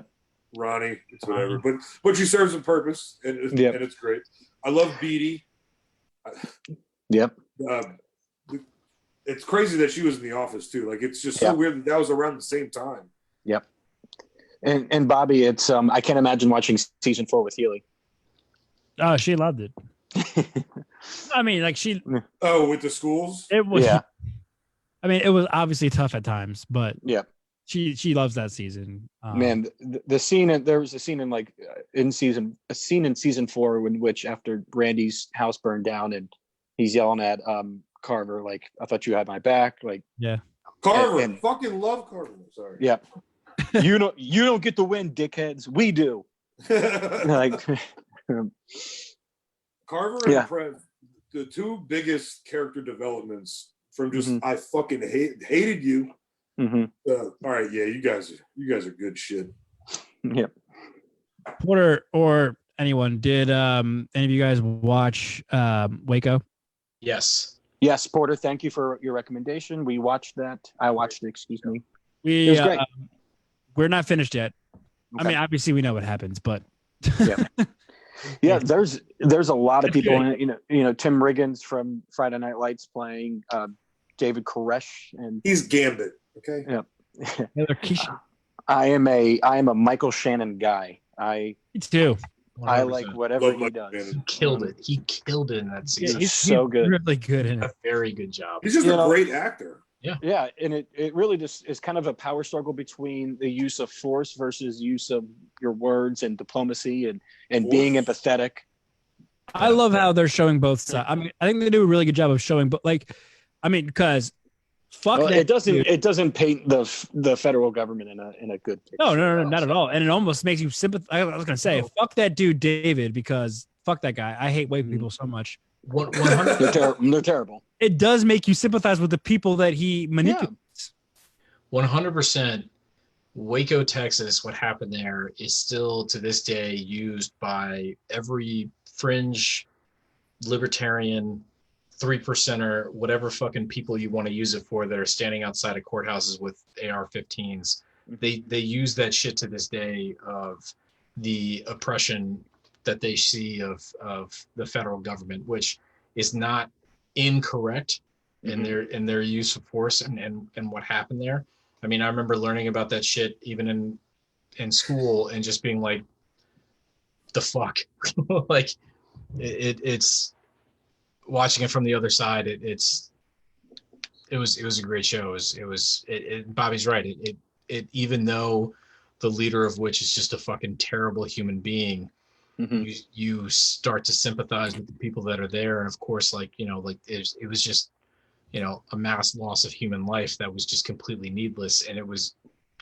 Ronnie, it's whatever. But she serves a purpose, and it's great. I love Beatty. Yep. It's crazy that she was in The Office too. Like, it's just so weird that was around the same time. Yep. And Bobby, it's I can't imagine watching season 4 with Healy. Oh, she loved it. I mean, like she. Oh, with the schools. It was. Yeah. I mean, it was obviously tough at times, but yeah, she loves that season. Man, the scene. There was a scene in season 4 in which after Randy's house burned down and he's yelling at Carver like, "I thought you had my back." Like, yeah, Carver, and fucking love Carver. Sorry. Yeah. you don't get the win, dickheads. We do. Like Carver and Prez, the 2 biggest character developments from just I fucking hated you All right, yeah, you guys are good shit. Yep. Porter or anyone, did any of you guys watch Waco? Yes. Yes, Porter, thank you for your recommendation. We watched that. I watched it, excuse me. It was great. We're not finished yet. Okay. I mean, obviously we know what happens, but yeah, there's a lot of people in it. You know, Tim Riggins from Friday Night Lights playing David Koresh, and he's Gambit. Okay. Yeah. I am a Michael Shannon guy. Me too. 100%. I like whatever he does. He killed it. He killed it in that season. He's so good. Really good in it. A very good job. He's just a great actor. Yeah, and it really just is kind of a power struggle between the use of force versus use of your words and diplomacy and being empathetic. I love how they're showing both sides. I mean, I think they do a really good job of showing, but because it doesn't paint the federal government in a good picture. No, not at all. And it almost makes you sympathize. I was gonna say, fuck that dude David, because fuck that guy. I hate white people so much. 100. They're terrible. It does make you sympathize with the people that he manipulates. 100%. Waco, Texas, what happened there is still to this day used by every fringe libertarian 3%er, whatever fucking people you want to use it for, that are standing outside of courthouses with AR-15s. They use that shit to this day of the oppression that they see of the federal government, which is not incorrect in their use of force and what happened there. I mean, I remember learning about that shit even in school and just being like, the fuck? Like it's watching it from the other side. It was a great show. Bobby's right. It even though the leader of which is just a fucking terrible human being, you start to sympathize with the people that are there. And of course, it was just, a mass loss of human life that was just completely needless. And it was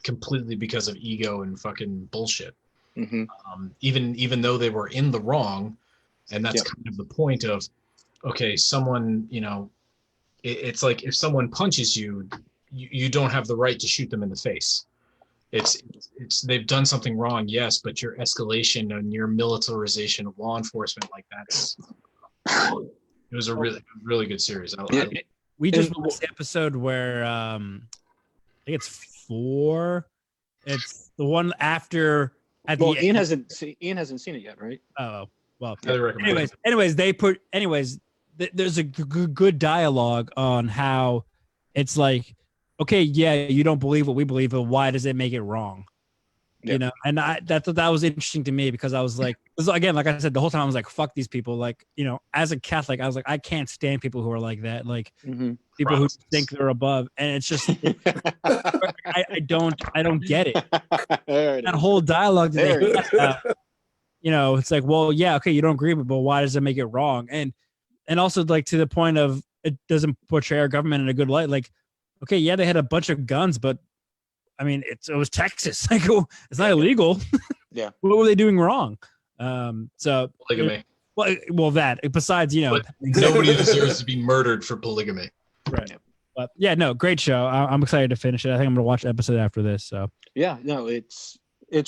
completely because of ego and fucking bullshit. Even though they were in the wrong. And that's kind of the point of, okay, someone, it's like if someone punches you, you don't have the right to shoot them in the face. It's they've done something wrong, yes, but your escalation and your militarization of law enforcement, like it was a really good series. We just watched the episode where I think it's 4. It's the one after at the Ian hasn't seen it yet, right? Oh well. Anyways, there's a good dialogue on how it's like, okay, yeah, you don't believe what we believe, but why does it make it wrong? And that was interesting to me, because I was like, again, like I said, the whole time I was like, fuck these people. Like, as a Catholic, I was like, I can't stand people who are like that. Like people who think they're above. And it's just, I don't get it. That whole dialogue that it's like, well, yeah, okay, you don't agree, but why does it make it wrong? And also, like, to the point of, it doesn't portray our government in a good light. Like, okay, yeah, they had a bunch of guns, but I mean, it was Texas. Like, it's not illegal. Yeah. What were they doing wrong? So polygamy. Well, that besides, but nobody deserves to be murdered for polygamy. Right. But yeah, no, great show. I'm excited to finish it. I think I'm gonna watch the episode after this. So yeah, no, it's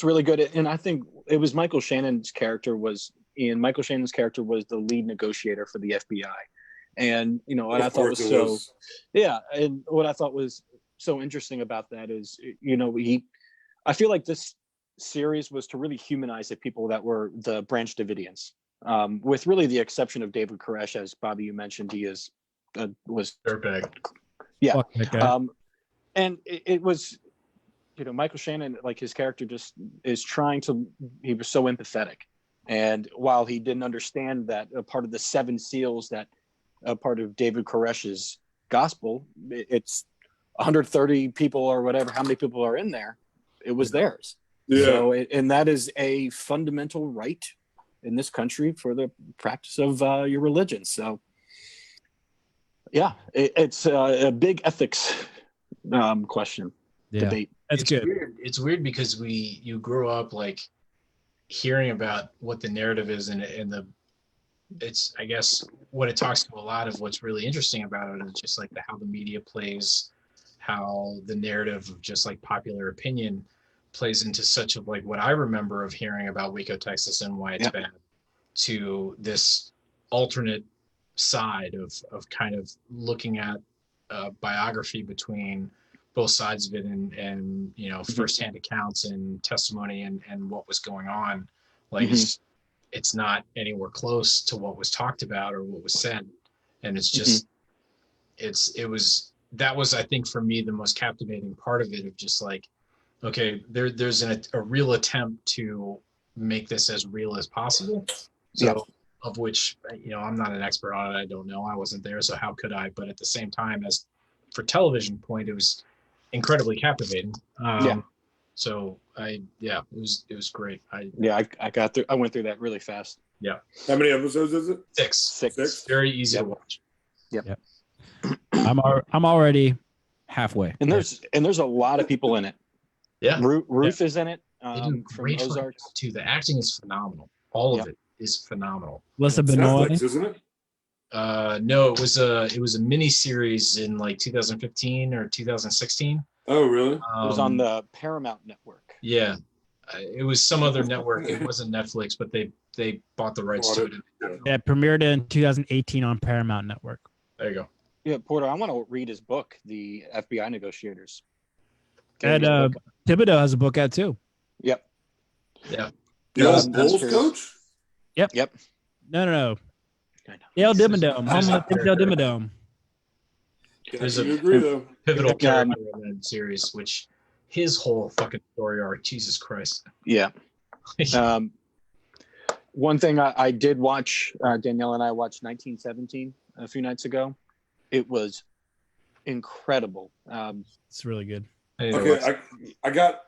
really good. And I think it was Michael Shannon's character was the lead negotiator for the FBI. And what I thought was and what I thought was so interesting about that is, I feel like this series was to really humanize the people that were the Branch Davidians, with really the exception of David Koresh, as Bobby, you mentioned, he was dirtbag. Yeah. And it was, Michael Shannon, like, his character just is he was so empathetic. And while he didn't understand that a part of the 7 seals, that a part of David Koresh's gospel, it's 130 people or whatever, how many people are in there, it was theirs. Yeah. So, and that is a fundamental right in this country for the practice of your religion. So yeah, it's a big ethics question, debate. That's good. It's weird because you grow up like hearing about what the narrative is, and it's, I guess, what it talks to a lot of what's really interesting about it is just like how the media plays, how the narrative of just like popular opinion plays into such of like what I remember of hearing about Waco, Texas and why it's bad, to this alternate side of kind of looking at biography between both sides of it and you know, firsthand accounts and testimony and what was going on. Like it's not anywhere close to what was talked about or what was said. And it's just, that was, I think for me, the most captivating part of it, of just like, okay, there's a real attempt to make this as real as possible. So of which, you know, I'm not an expert on it. I don't know. I wasn't there. So how could I? But at the same time, as for television point, it was incredibly captivating. So it was great. I went through that really fast. Yeah. How many episodes is it? Six. Very easy to watch. Yep. I'm already halfway. And there's a lot of people in it. Yeah. Ruth is in it. They do great from Ozarks too. The acting is phenomenal. All of it is phenomenal. Melissa Benoist, Netflix, isn't it? No, it was a mini series in like 2015 or 2016. Oh, really? It was on the Paramount Network. Yeah, it was some other network. It wasn't Netflix, but they bought the rights to it. Yeah, it premiered in 2018 on Paramount Network. There you go. Yeah, Porter, I want to read his book, The FBI Negotiators. And Thibodeau has a book out too. Yep. Yeah. The old Bulls coach? Yep. No. Dale Dimmadome. Dale Dimmadome. There's a pivotal character in that series, which his whole fucking story arc, Jesus Christ. Yeah. One thing I did watch, Danielle and I watched 1917 a few nights ago. It was incredible. It's really good. Okay, I got,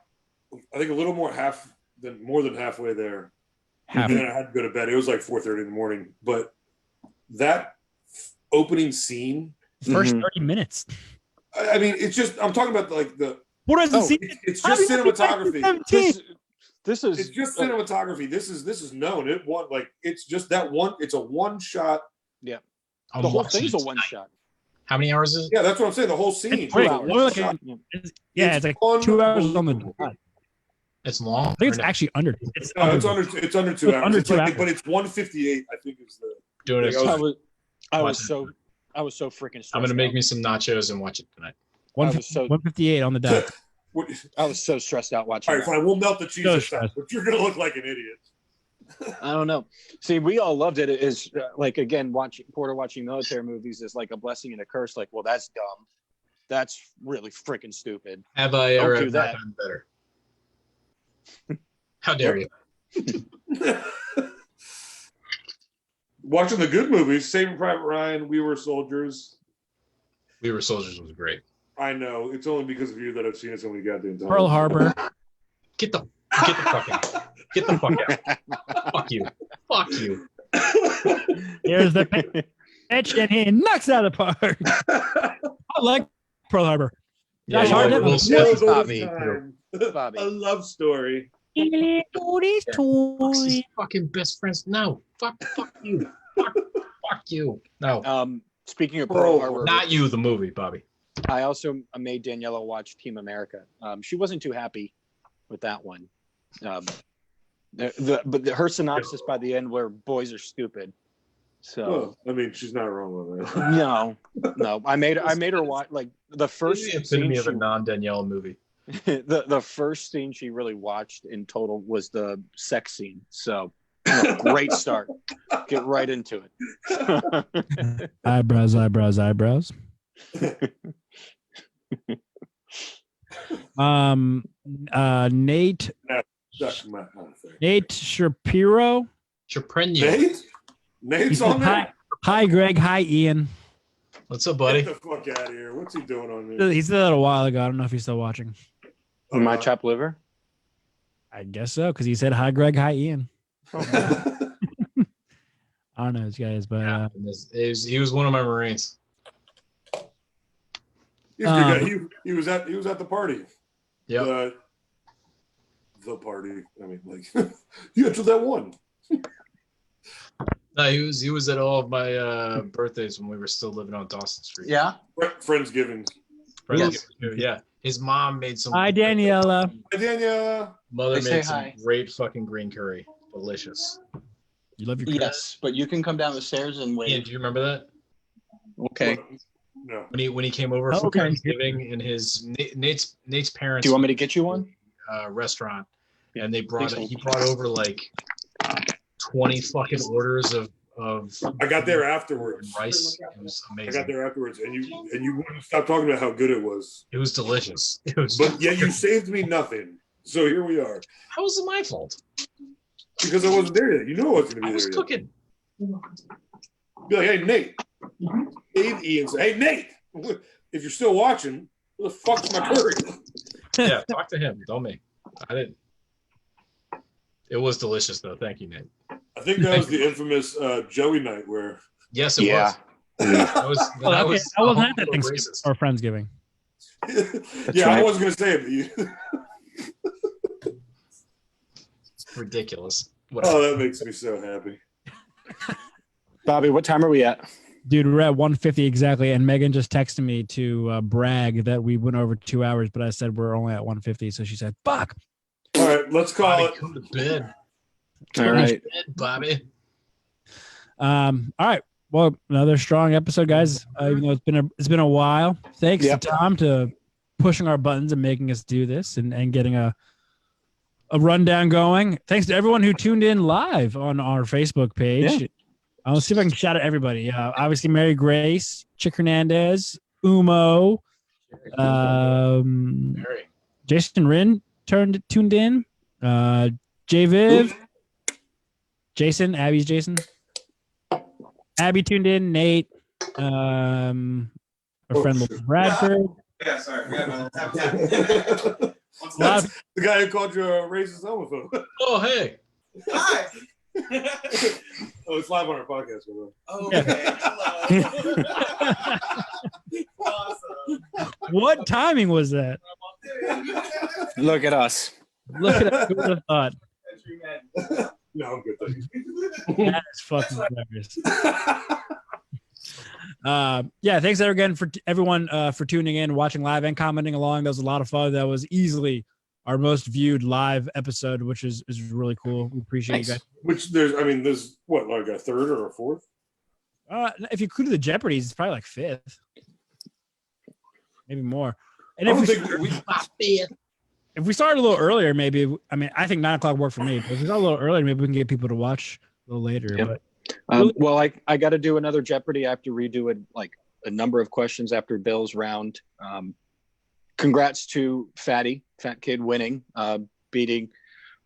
I think a little more more than halfway there. And then I had to go to bed. It was like 4:30 in the morning. But that opening scene, first 30 minutes. I mean, it's just, I'm talking about like it's just cinematography. This is it's just cinematography. This is known. It won, like, it's just that one. It's a one shot. Yeah, the whole thing's a one shot. How many hours is it? Yeah, that's what I'm saying. The whole scene. It's like 2 hours on the dot. It's long. I think it's actually under. It's under 2 hours. Under 2 hours. But it's 1:58. I think is the. Doing it. I was so freaking stressed. I'm gonna make me some nachos and watch it tonight. 1:58 on the dot. I was so stressed out watching. All right, fine. We'll melt the cheese this time, but you're gonna look like an idiot. I don't know. See, we all loved it. It is like, again, watching military movies is like a blessing and a curse. Like, well, that's dumb. That's really freaking stupid. Have I ever do that done better? How dare you? Watching the good movies, Saving Private Ryan, We Were Soldiers. We Were Soldiers was great. I know. It's only because of you that I've seen it so many goddamn times. Pearl Harbor. Get the fuck out. Get the fuck out. Fuck you. Fuck you. Here's the pitch, and he knocks it out of the park. I like Pearl Harbor. Yeah, Bobby. A love story. Fuck's his fucking best friends. No. Fuck you. Fuck you. No. Speaking of Pearl Harbor. Not you, the movie, Bobby. I also made Daniela watch Team America. She wasn't too happy with that one. But her synopsis by the end were boys are stupid. So well, I mean, she's not wrong on that. No. I made her watch like the first scene of a non-Danielle movie. The first scene she really watched in total was the sex scene. So great start. Get right into it. Eyebrows. Nate Shapiro. Nate's on there. Hi, Greg. Hi, Ian. What's up, buddy? Get the fuck out of here. What's he doing on there? He said that a while ago. I don't know if he's still watching. My chopped liver? I guess so, because he said hi, Greg. Hi, Ian. I don't know these guys, but he was one of my Marines. He was at the party. Yeah. The party. I mean, like you got to that one. No, he was at all of my birthdays when we were still living on Dawson Street. Yeah. Friendsgiving. Friends too. Yeah. His mom made some. Hi, Daniela. Hi, Daniela. Mother made some great fucking green curry. Delicious. You love your curry? Yes, but you can come down the stairs and wait. Ian, do you remember that? Okay. No. When he came over for Thanksgiving and his Nate's parents. Do you want me to get you one? Restaurant, and he brought over like 20 fucking orders of. I got there afterwards. Rice. It was amazing. I got there afterwards, and you wouldn't stop talking about how good it was. It was delicious. But yet you saved me nothing. So here we are. How was it my fault? Because I wasn't there yet. You know I wasn't going to be there. I was cooking. Be like, hey Nate. Ian say, hey Nate. If you're still watching, where the fuck's my curry? Yeah, talk to him. Don't me. I didn't. It was delicious though. Thank you, Nate. I think that was the infamous Joey night where. Yes, it was. I wasn't at that Thanksgiving or Friendsgiving. Yeah, right. I wasn't going to say it, but you. Ridiculous. Whatever. Oh, that makes me so happy. Bobby, what time are we at? Dude, we're at 1:50 exactly, and Megan just texted me to brag that we went over 2 hours, but I said we're only at 1:50, so she said, "Fuck." All right, let's call Bobby, it. Come to bed. All right, Bobby. All right. Well, another strong episode, guys. Even though it's been a while. Thanks to Tom to pushing our buttons and making us do this and getting a rundown going. Thanks to everyone who tuned in live on our Facebook page. Yeah. I'll see if I can shout out everybody. Obviously, Mary Grace, Chick Hernandez, Umo, Jason Rin tuned in, J Viv, Jason, Abby's Jason, Abby tuned in, Nate, our friend Bradford. Yeah, sorry. The guy who called you a racist homophobe. Oh, hey. Hi. It's live on our podcast. Okay. Hello. Awesome. What timing was that? Look at us. Look at us. Who would have thought? No, I'm good. Thank you. That is fucking hilarious. Yeah, thanks again for everyone for tuning in, watching live, and commenting along. That was a lot of fun. That was easily our most viewed live episode, which is really cool. We appreciate you guys. Which there's what, like a third or a fourth? If you include the Jeopardies, it's probably like fifth, maybe more. And if we started a little earlier, maybe. I mean, I think 9 o'clock worked for me. But if we started a little earlier, maybe we can get people to watch a little later. Yeah. But well, I got to do another Jeopardy. I have to redo it, like a number of questions after Bill's round. Congrats to Fat Kid winning, beating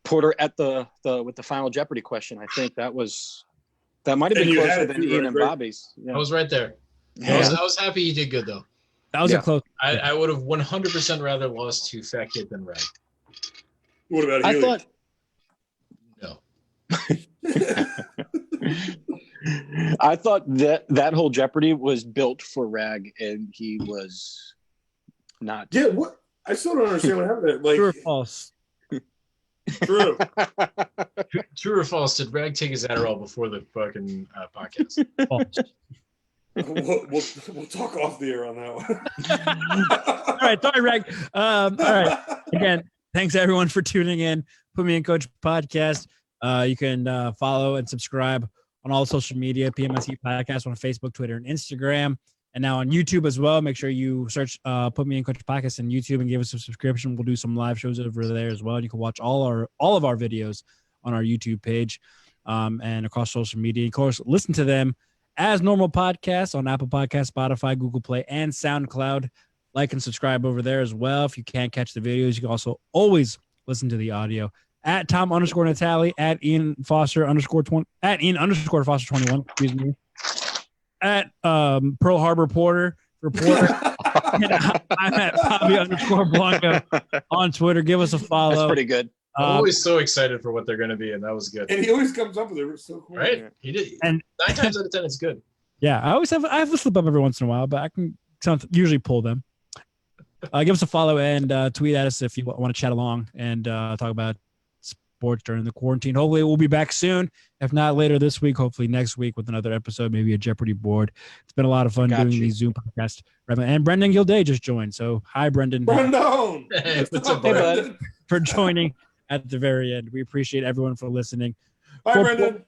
Porter at with the final Jeopardy question. I think that might have been closer than Ian and Bobby's. Yeah. I was right there. Yeah. I was happy you did good though. That was a close. I would have 100% rather lost to Fat Kid than Reg. What about Healy? I thought. No. I thought that whole Jeopardy was built for Rag, and he was not. Yeah, what? I still don't understand what happened. Like, true or false? True. True or false? Did Rag take his Adderall before the fucking podcast? False. We'll talk off the air on that one. All right, sorry, Rag. All right. Again, thanks everyone for tuning in. Put Me in Coach podcast. You can follow and subscribe on all social media. PMSE podcast on Facebook, Twitter, and Instagram, and now on YouTube as well. Make sure you search Put Me in Coach podcast on YouTube and give us a subscription. We'll do some live shows over there as well. You can watch all of our videos on our YouTube page and across social media. Of course, listen to them as normal podcasts on Apple Podcasts, Spotify, Google Play, and SoundCloud. Like and subscribe over there as well. If you can't catch the videos, you can also always listen to the audio at Tom_Natali, at Ian Foster _20, at Ian _Foster 21, excuse me, at Pearl Harbor reporter. And I'm at Bobby _Blanco on Twitter. Give us a follow. That's pretty good. I'm always so excited for what they're going to be, and that was good. And he always comes up with it. It's so cool. Right? He did. And 9 times out of 10, it's good. Yeah, I have to slip up every once in a while, but I can usually pull them. Give us a follow and tweet at us if you want to chat along and talk about sports during the quarantine. Hopefully we'll be back soon. If not later this week, hopefully next week with another episode, maybe a Jeopardy board. It's been a lot of fun doing these Zoom podcasts. And Brendan Gilday just joined. So hi, Brendan. Brendan! Hey, what's up, Brendan? For joining at the very end. We appreciate everyone for listening. Bye, Brendan.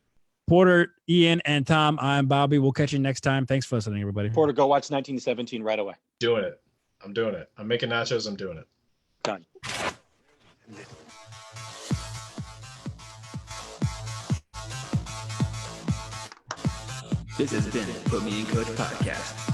Porter, Ian, and Tom, I'm Bobby. We'll catch you next time. Thanks for listening, everybody. Porter, go watch 1917 right away. Doing it. I'm doing it. I'm making nachos. I'm doing it. Done. This has been Put Me in Coach Podcast.